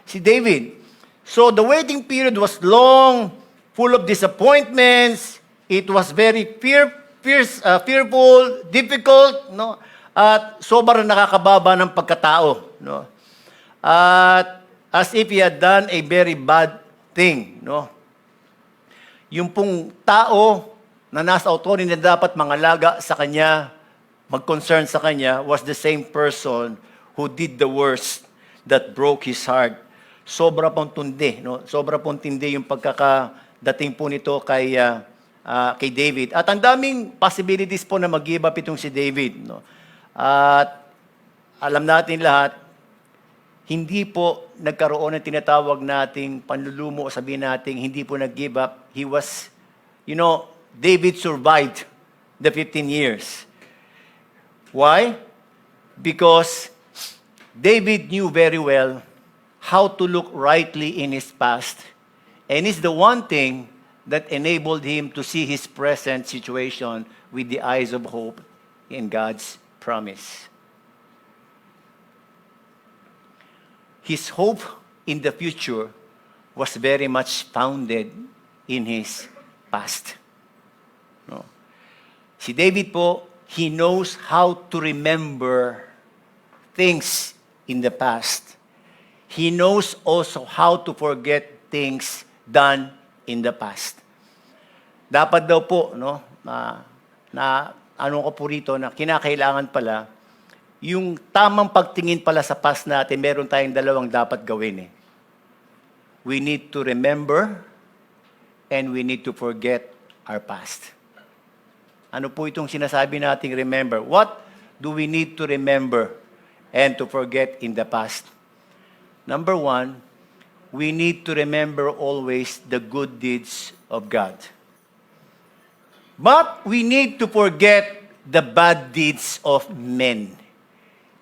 David. So the waiting period was long, full of disappointments. It was very fearful, difficult, no? At sobrang nakakababa ng pagkatao, no? At as if he had done a very bad thing, no? Yung pong tao na nasa authority na dapat mangalaga sa kanya, mag-concern sa kanya, was the same person who did the worst that broke his heart. Sobra pong tundi, no? Sobra pong tindi yung pagkakadating po nito kay David. At ang daming possibilities po na mag-give up itong si David, no? At alam natin lahat, hindi po nagkaroon ng tinatawag nating panlulumo, sabihin natin, hindi po nag-give up. He was, David survived the 15 years. Why? Because David knew very well how to look rightly in his past. And it's the one thing that enabled him to see his present situation with the eyes of hope in God's promise. His hope in the future was very much founded in his past. No? Si David po, he knows how to remember things in the past. He knows also how to forget things done in the past. Dapat daw po, kinakailangan pala, yung tamang pagtingin pala sa past natin, meron tayong dalawang dapat gawin. We need to remember and we need to forget our past. Ano po itong sinasabi nating remember? What do we need to remember and to forget in the past? Number one, we need to remember always the good deeds of God. But we need to forget the bad deeds of men,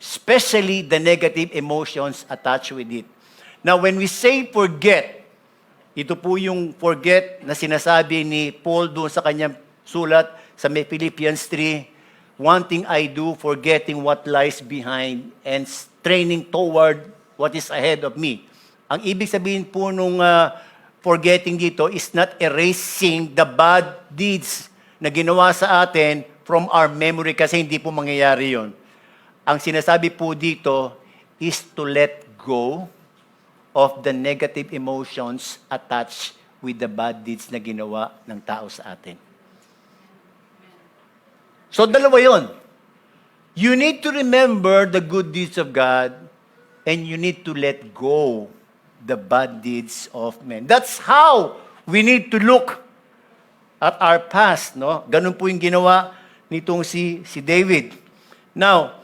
especially the negative emotions attached with it. Now, when we say forget, ito po yung forget na sinasabi ni Paul doon sa kanyang sulat sa may Philippians 3, one thing I do, forgetting what lies behind and straining toward what is ahead of me. Ang ibig sabihin po nung forgetting dito is not erasing the bad deeds na ginawa sa atin from our memory kasi hindi po mangyayari yon. Ang sinasabi po dito is to let go of the negative emotions attached with the bad deeds na ginawa ng tao sa atin. So, dalawa yon. You need to remember the good deeds of God and you need to let go the bad deeds of men. That's how we need to look at our past, no? Ganun po yung ginawa nitong si David. Now,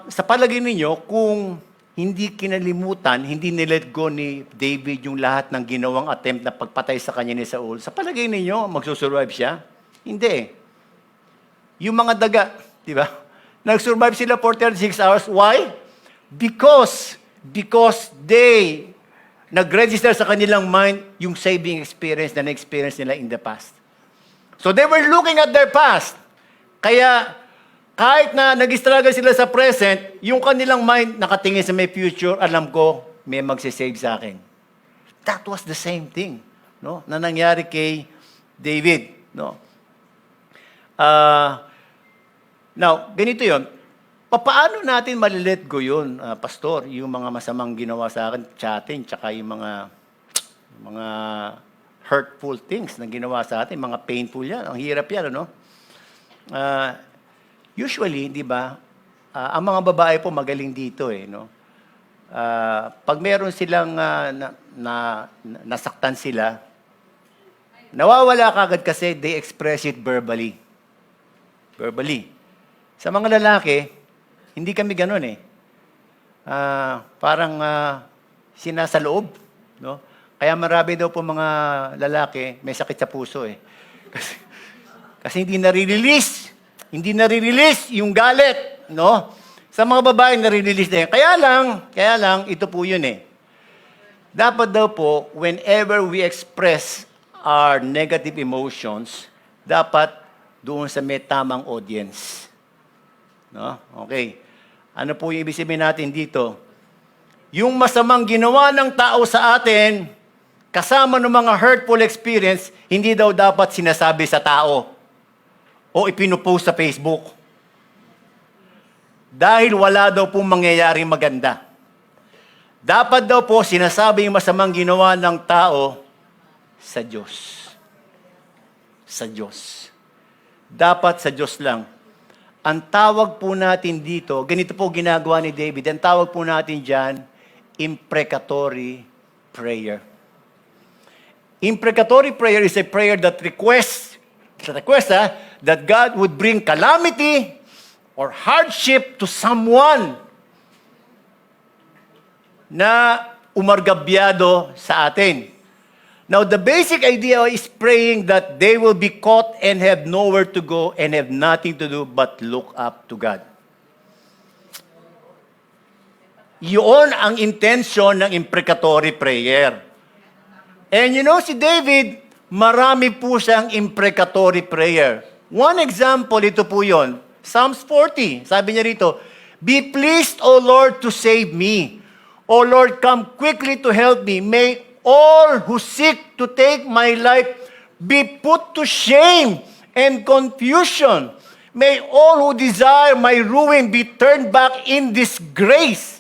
sa palagay ninyo, kung hindi kinalimutan, hindi nilet go ni David yung lahat ng ginawang attempt na pagpatay sa kanya ni Saul, sa palagay ninyo, magsusurvive siya? Hindi. Yung mga daga, di ba? Nag-survive sila for 36 hours. Why? Because they nag-register sa kanilang mind yung saving experience na na-experience nila in the past. So they were looking at their past. Kaya kahit na nag-struggle sila sa present, yung kanilang mind nakatingin sa may future, alam ko, may magsisave sa akin. That was the same thing, no? Na nangyari kay David, no? Now, ganito yon. Paano natin malilet go yun, Pastor? Yung mga masamang ginawa sa akin, chatting, tsaka yung mga hurtful things na ginawa sa atin, mga painful yan. Ang hirap yan, ano? Usually, di ba, ang mga babae po magaling dito, no? Pag meron silang nasaktan sila, nawawala kagad kasi they express it verbally. Verbally. Sa mga lalaki, hindi kami ganun Parang sinasaloob, no? Kaya marami daw po mga lalaki may sakit sa puso eh. Kasi hindi nare-release yung galit, no? Sa mga babae nare-release na yan. Kaya lang, ito po yun eh. Dapat daw po, whenever we express our negative emotions, dapat doon sa may tamang audience. No? Okay. Ano po yung ibig sabihin natin dito? Yung masamang ginawa ng tao sa atin, kasama ng mga hurtful experience, hindi daw dapat sinasabi sa tao o ipinupost sa Facebook. Dahil wala daw pong mangyayaring maganda. Dapat daw po sinasabi yung masamang ginawa ng tao sa Diyos. Sa Diyos. Dapat sa Diyos lang. Ang tawag po natin dito, ganito po ginagawa ni David, ang tawag po natin dyan, imprecatory prayer. Imprecatory prayer is a prayer that requests that God would bring calamity or hardship to someone na umargabyado sa atin. Now, the basic idea is praying that they will be caught and have nowhere to go and have nothing to do but look up to God. Yun ang intention ng imprecatory prayer. And you know, si David, marami po siyang imprecatory prayer. One example, ito po yun. Psalms 40, sabi niya rito, "Be pleased, O Lord, to save me. O Lord, come quickly to help me. May all who seek to take my life be put to shame and confusion. May all who desire my ruin be turned back in disgrace.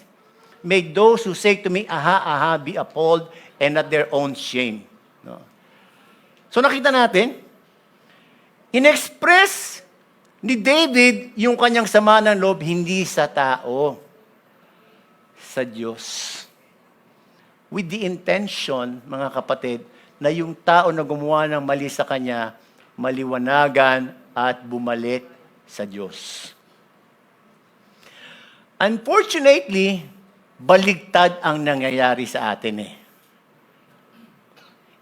May those who say to me, aha, aha, be appalled and at their own shame." No? So nakita natin, in-express ni David yung kanyang sama ng loob hindi sa tao, sa Diyos. With the intention, mga kapatid, na yung tao na gumawa ng mali sa kanya, maliwanagan at bumalik sa Diyos. Unfortunately, baligtad ang nangyayari sa atin eh.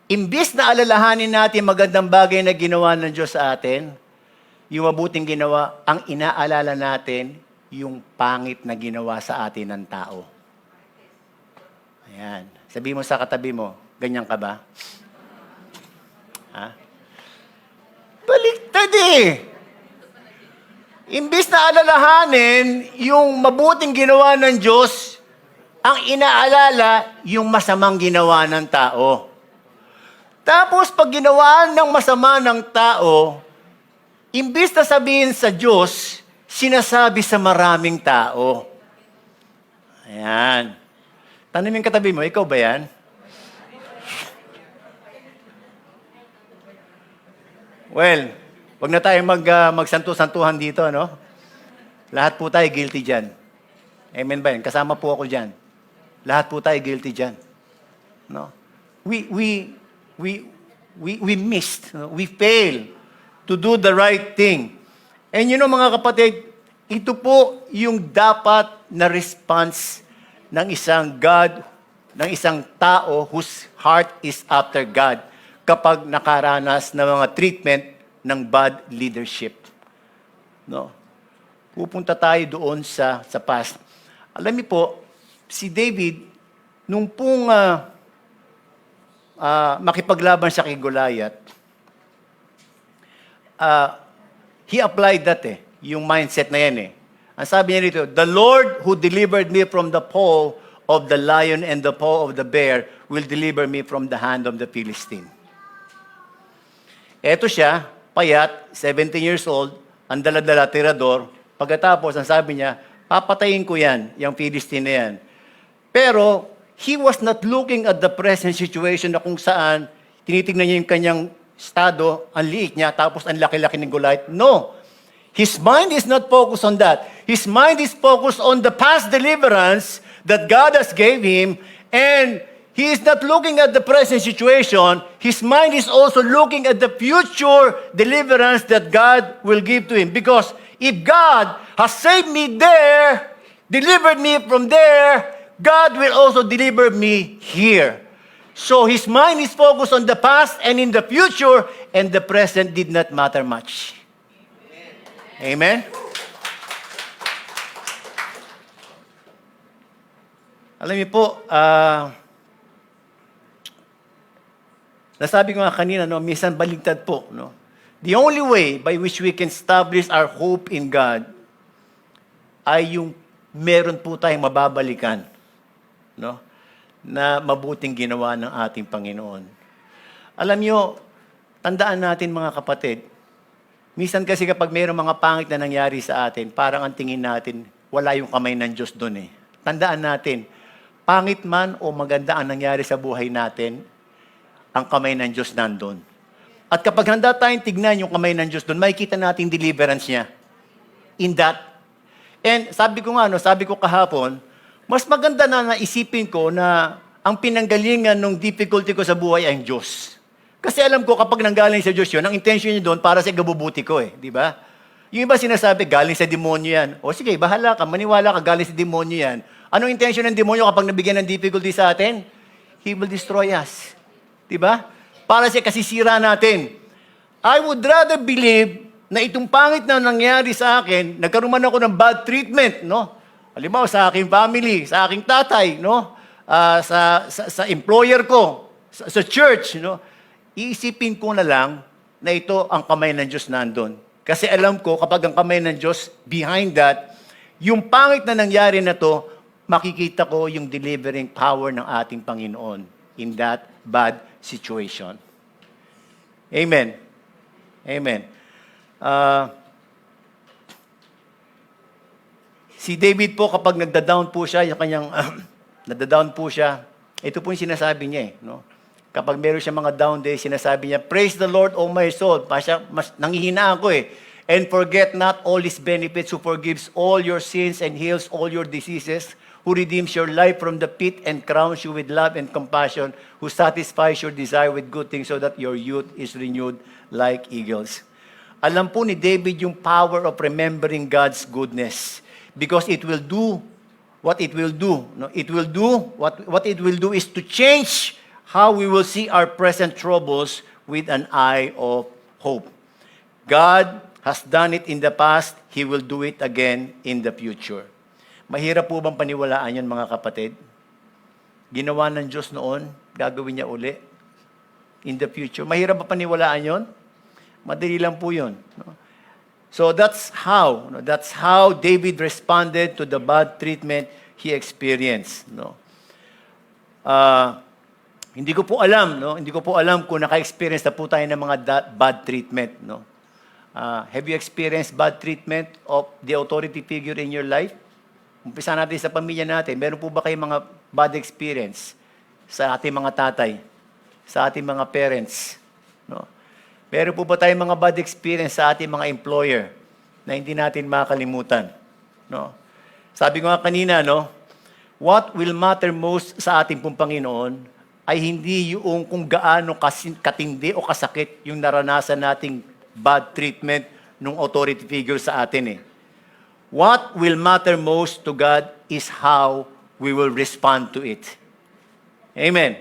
Imbis na alalahanin natin magandang bagay na ginawa ng Diyos sa atin, yung mabuting ginawa, ang inaalala natin, yung pangit na ginawa sa atin ng tao. Ayan. Sabi mo sa katabi mo, ganyan ka ba? Ha? Baligtad eh. Imbis na alalahanin yung mabuting ginawa ng Diyos, ang inaalala yung masamang ginawa ng tao. Tapos pag ginawa ng masama ng tao, imbis na sabihin sa Diyos, sinasabi sa maraming tao. Ayan. Tanungin katabi mo, ikaw ba yan? Well, wag na tayo magsantu-santuhan dito, no? Lahat po tayo guilty dyan. Amen ba yan? Kasama po ako dyan. Lahat po tayo guilty dyan. No? We missed. No? We failed to do the right thing. And you know, mga kapatid, ito po yung dapat na response ng isang tao whose heart is after God kapag nakaranas ng mga treatment ng bad leadership. No? Pupunta tayo doon sa past. Alam niyo po, si David, nung pong makipaglaban siya kay Goliath, he applied that yung mindset na yan Ang sabi niya rito, "The Lord who delivered me from the paw of the lion and the paw of the bear will deliver me from the hand of the Philistine." Eto siya, payat, 17 years old, ang dala-dala, tirador. Pagkatapos, ang sabi niya, papatayin ko yan, yung Philistine na yan. Pero, he was not looking at the present situation na kung saan tinitignan niya yung kanyang estado, ang liit niya, tapos ang laki-laki ng Goliath. No. His mind is not focused on that. His mind is focused on the past deliverance that God has gave him, and he is not looking at the present situation. His mind is also looking at the future deliverance that God will give to him. Because if God has saved me there, delivered me from there, God will also deliver me here. So his mind is focused on the past and in the future, and the present did not matter much. Amen? Alam niyo po, nasabi ko nga kanina, no, minsan baligtad po. No? The only way by which we can establish our hope in God ay yung meron po tayong mababalikan, no, na mabuting ginawa ng ating Panginoon. Alam niyo, tandaan natin mga kapatid, minsan kasi kapag mayroong mga pangit na nangyari sa atin, parang ang tingin natin, wala yung kamay ng Diyos doon eh. Tandaan natin, pangit man o maganda ang nangyari sa buhay natin, ang kamay ng Diyos nandun. At kapag handa tayong tignan yung kamay ng Diyos doon, makikita natin deliverance niya. In that. And sabi ko nga, no, sabi ko kahapon, mas maganda na naisipin ko na ang pinanggalingan ng difficulty ko sa buhay ay ang Diyos. Kasi alam ko kapag nanggaling sa Diyos yun, ang intention niya doon para sa ikabubuti ko eh. Di ba? Yung iba sinasabi, galing sa demonyo yan. O sige, bahala ka, maniwala ka, galing sa demonyo yan. Anong intention ng demonyo kapag nabigyan ng difficulty sa atin? He will destroy us. Di ba? Para sa kasisira natin. I would rather believe na itong pangit na nangyari sa akin, nagkaroon man ako ng bad treatment, no? Halimbawa, sa aking family, sa aking tatay, no? Sa employer ko, sa church, no? Iisipin ko na lang na ito ang kamay ng Diyos nandun. Kasi alam ko, kapag ang kamay ng Diyos behind that, yung pangit na nangyari na to, makikita ko yung delivering power ng ating Panginoon in that bad situation. Amen. Amen. Si David po, kapag nagda-down po siya, yung kanyang, nagda-down po siya, ito po yung sinasabi niya eh. No? Kapag meron siya mga down days, sinasabi niya, praise the Lord, O my soul. Mas nangihinaan ko eh. And forget not all His benefits, who forgives all your sins and heals all your diseases, who redeems your life from the pit and crowns you with love and compassion, who satisfies your desire with good things so that your youth is renewed like eagles. Alam po ni David yung power of remembering God's goodness. Because it will do what it will do. No? It will do, what it will do is to change how we will see our present troubles with an eye of hope. God has done it in the past, He will do it again in the future. Mahirap po bang paniwalaan yan, mga kapatid? Ginawa ng Diyos noon, gagawin niya uli in the future. Mahirap ba paniwalaan yon? Madali lang po yun. No? So that's how David responded to the bad treatment he experienced. No? Hindi ko po alam, no? Hindi ko po alam kung naka-experience na po tayo ng mga bad treatment, no? Have you experienced bad treatment of the authority figure in your life? Umpisa natin sa pamilya natin. Meron po ba kayong mga bad experience sa ating mga tatay, sa ating mga parents, no? Meron po ba tayong mga bad experience sa ating mga employer na hindi natin makalimutan? No? Sabi ko nga kanina, no, what will matter most sa ating pong Panginoon ay hindi yung kung gaano katindi o kasakit yung naranasan nating bad treatment ng authority figure sa atin eh. What will matter most to God is how we will respond to it. Amen.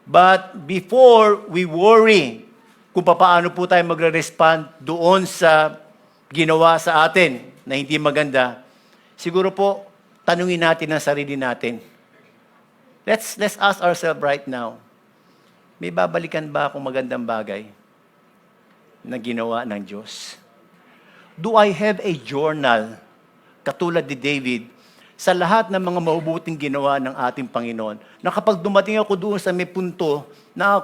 But before we worry kung paano po tayo magre-respond doon sa ginawa sa atin na hindi maganda, siguro po, tanungin natin ang sarili natin. Let's ask ourselves right now, may babalikan ba akong magandang bagay na ginawa ng Diyos? Do I have a journal, katulad ni David, sa lahat ng mga mabubuting ginawa ng ating Panginoon, na kapag dumating ako doon sa may punto na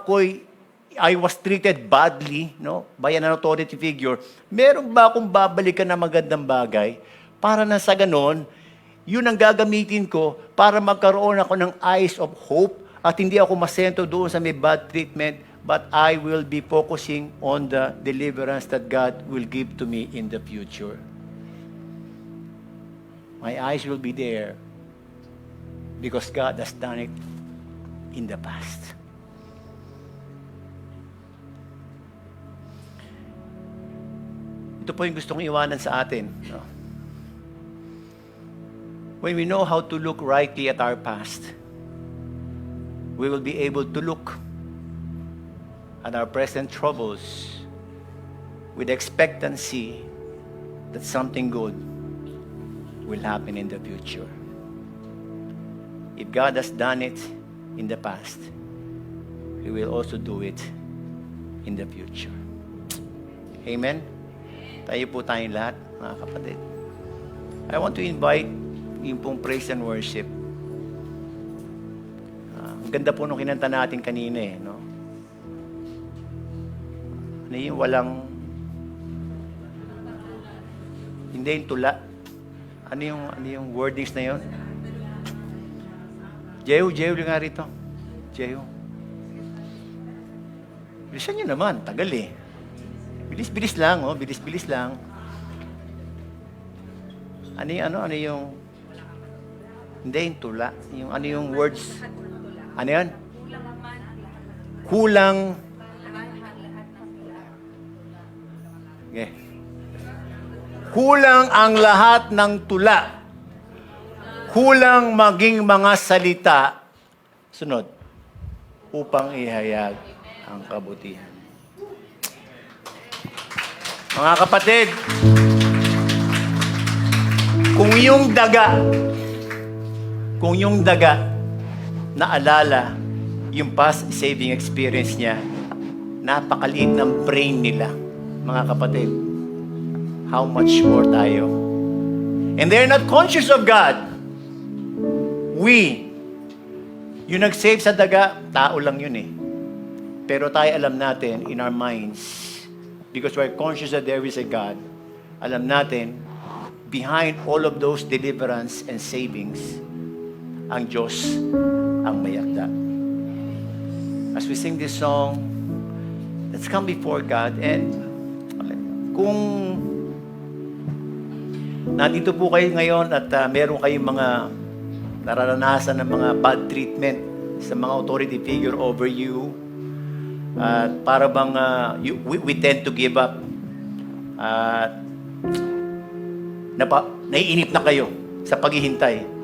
I was treated badly, no, by an authority figure, meron ba akong babalikan na magandang bagay para na sa ganon, yun ang gagamitin ko para magkaroon ako ng eyes of hope at hindi ako masento doon sa may bad treatment, but I will be focusing on the deliverance that God will give to me in the future. My eyes will be there because God has done it in the past. Ito po yung gusto kong iwanan sa atin. No? When we know how to look rightly at our past, we will be able to look at our present troubles with expectancy that something good will happen in the future. If God has done it in the past, He will also do it in the future. Amen? Tayo po tayong lahat, mga kapatid. I want to invite yung pong praise and worship. Ang ganda po nung kinanta natin kanina eh, no? Ano yung walang, hindi yung tula. Ano yung wordings na yun? Jehu nga rito. Jehu. Bilisan nyo naman, tagal eh. Bilis-bilis lang, oh. Bilis-bilis lang. Ano yung, hindi yung tula. Yung, ano yung words? Ano yan? Kulang. Okay. Kulang ang lahat ng tula. Kulang maging mga salita. Sunod. Upang ihayag ang kabutihan. Mga kapatid, kung yung daga naalala yung past saving experience niya, napakaliit ng brain nila, mga kapatid. How much more tayo? And they're not conscious of God. Yung nag-save sa daga, tao lang yun eh. Pero tayo alam natin in our minds, because we're conscious that there is a God, alam natin, behind all of those deliverance and savings, ang Diyos ang mayakda. As we sing this song, let's come before God, and kung nandito po kayo ngayon at meron kayong mga nararanasan ng mga bad treatment sa mga authority figure over you, at para bang we tend to give up, at naiinip na kayo sa paghihintay.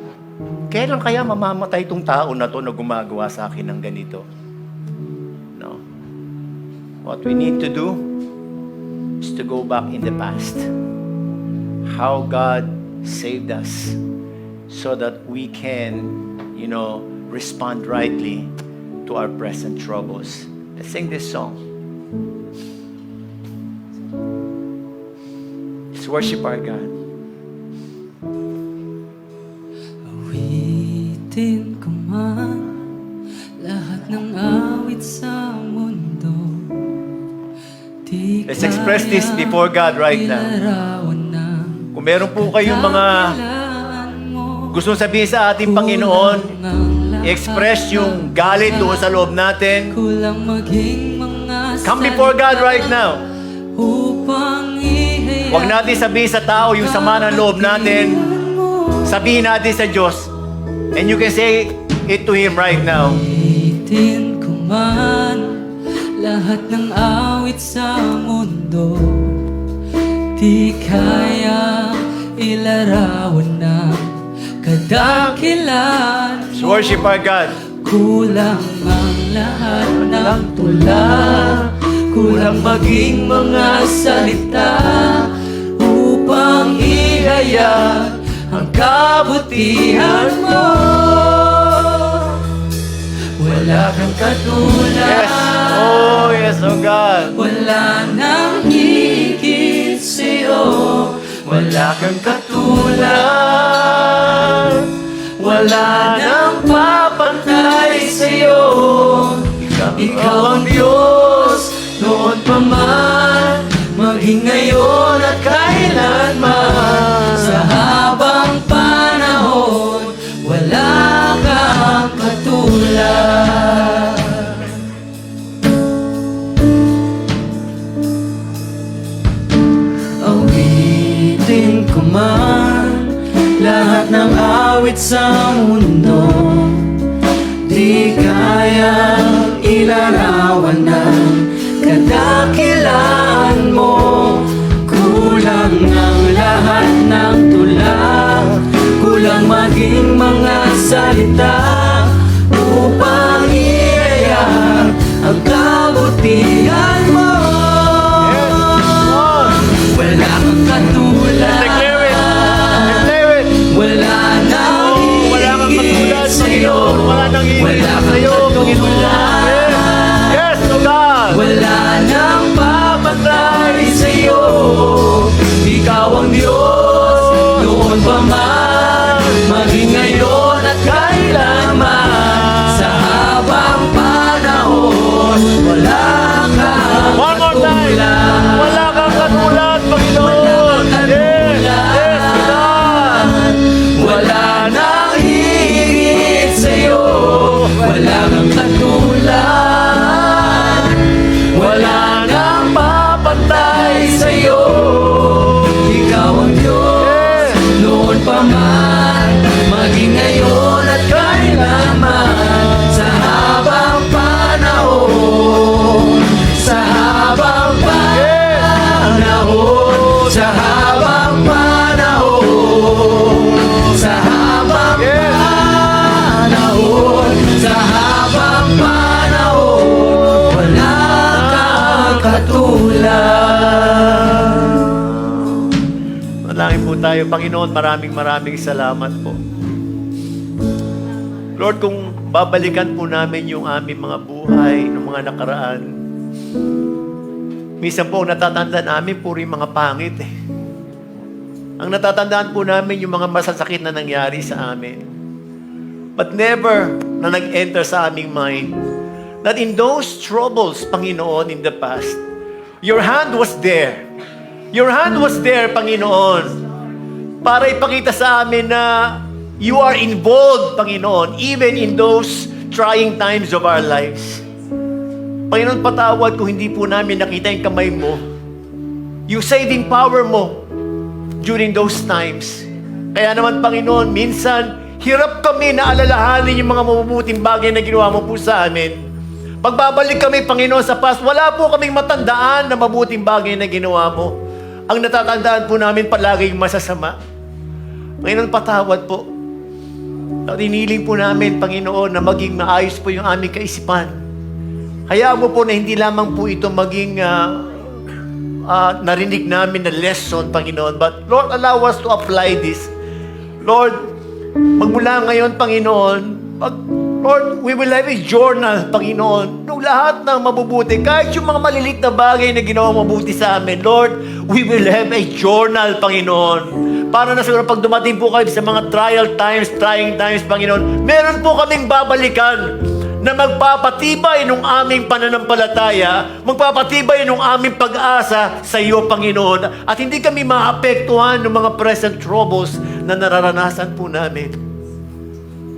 Kailan kaya mamamatay itong tao na to na gumagawa sa akin ng ganito? No. What we need to do is to go back in the past. How God saved us so that we can, respond rightly to our present troubles. Let's sing this song. Let's worship our God. Awitin ko man lahat ng awit sa mundo. Let's express this before God right now. Kung meron po kayong mga gustong sabihin sa ating Panginoon, i-express yung galit doon sa loob natin. Come before God right now. Huwag natin sabihin sa tao yung sama ng loob natin. Sabihin natin sa Diyos. And you can say it to Him right now. Awitin ko man lahat ng awit sa mundo, di kaya ilarawan ng kadakilan mo. Worship our God. Kulang ang lahat ng tula, kulang maging mga salita upang ihayag ang kabutihan mo. Wala kang katulad. Yes. Oh, yes, oh God. Wala nang higit sa'yo. Wala kang katulad. Wala nang papantay sa'yo. Ikaw ang Diyos, noon pa man, maging ngayon at kailanman. Sa habang panahon, wala kang katulad. Awitin ko man lahat ng awit sa mundo, di kayang ilarawan ng kadakilan mo. Kulang ang lahat ng tula, kulang maging mga salita upang tayo. Panginoon, maraming salamat po. Lord, kung babalikan po namin yung aming mga buhay ng mga nakaraan, minsan po natatanda namin puro yung mga pangit eh. Ang natatandaan po namin yung mga masasakit na nangyari sa amin. But never na nag-enter sa aming mind that in those troubles, Panginoon, in the past, your hand was there. Your hand was there, Panginoon, para ipakita sa amin na you are involved, Panginoon, even in those trying times of our lives. Panginoon, patawad kung hindi po namin nakita yung kamay mo, yung saving power mo during those times. Kaya naman, Panginoon, minsan, hirap kami na alalahanin yung mga mabubuting bagay na ginawa mo po sa amin. Pagbabalik kami, Panginoon, sa past, wala po kaming matandaan na mabuting bagay na ginawa mo. Ang natatandaan po namin palaging masasama. Panginoon, patawad po. Riniling po namin, Panginoon, na maging maayos po yung aming kaisipan. Hayaan mo po na hindi lamang po ito maging narinig namin na lesson, Panginoon. But Lord, allow us to apply this. Lord, magmula ngayon, Panginoon, Lord, we will have a journal, Panginoon, nung lahat ng mabubuti, kahit yung mga malilit na bagay na ginawa mabuti sa amin, Lord, we will have a journal, Panginoon. Para na siguro pag dumating po kayo sa mga trying times, Panginoon, meron po kaming babalikan na magpapatibay nung aming pananampalataya, magpapatibay nung aming pag-asa sa iyo, Panginoon, at hindi kami maapektuhan ng mga present troubles na nararanasan po namin.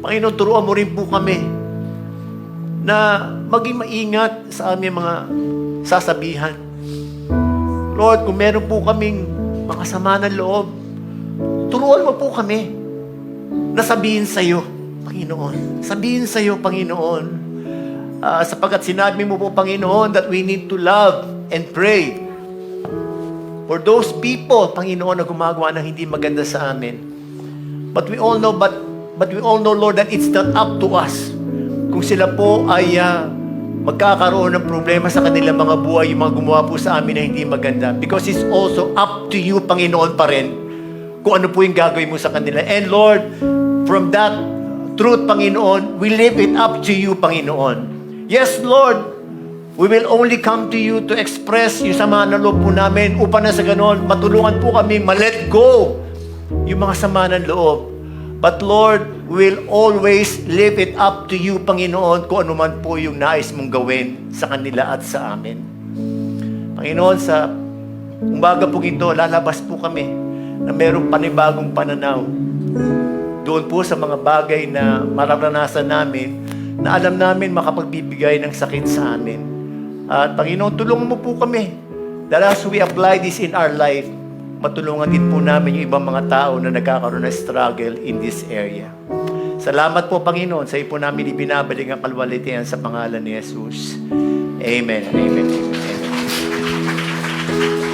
Panginoon, turuan mo rin po kami na maging maingat sa aming mga sasabihan. Lord, kung meron po kaming mga sama ng loob, turuan mo po kami na sabihin sa iyo, Panginoon. Sabihin sa iyo, Panginoon. Sapagkat sinabi mo po, Panginoon, that we need to love and pray for those people, Panginoon, na gumagawa ng hindi maganda sa amin. But we all know, Lord, that it's not up to us. Kung sila po ay magkakaroon ng problema sa kanilang mga buhay, yung mga gumawa po sa amin na hindi maganda. Because it's also up to you, Panginoon, pa rin, kung ano po yung gagawin mo sa kanila. And Lord, from that truth, Panginoon, we leave it up to you, Panginoon. Yes, Lord, we will only come to you to express yung sama ng loob po namin upang na sa ganon, matulungan po kami ma-let go yung mga sama ng loob. But Lord, we will always leave it up to you, Panginoon, kung ano man po yung nais mong gawin sa kanila at sa amin. Panginoon, sa umaga po ito, lalabas po kami na mayroong panibagong pananaw doon po sa mga bagay na mararanasan namin na alam namin makapagbibigay ng sakit sa amin. At Panginoon, tulungan mo po kami that as we apply this in our life, matulungan din po namin yung ibang mga tao na nagkakaroon ng struggle in this area. Salamat po, Panginoon, sa iyo po namin ibinabalik ang kalwalitian sa pangalan ni Jesus. Amen. Amen. Amen.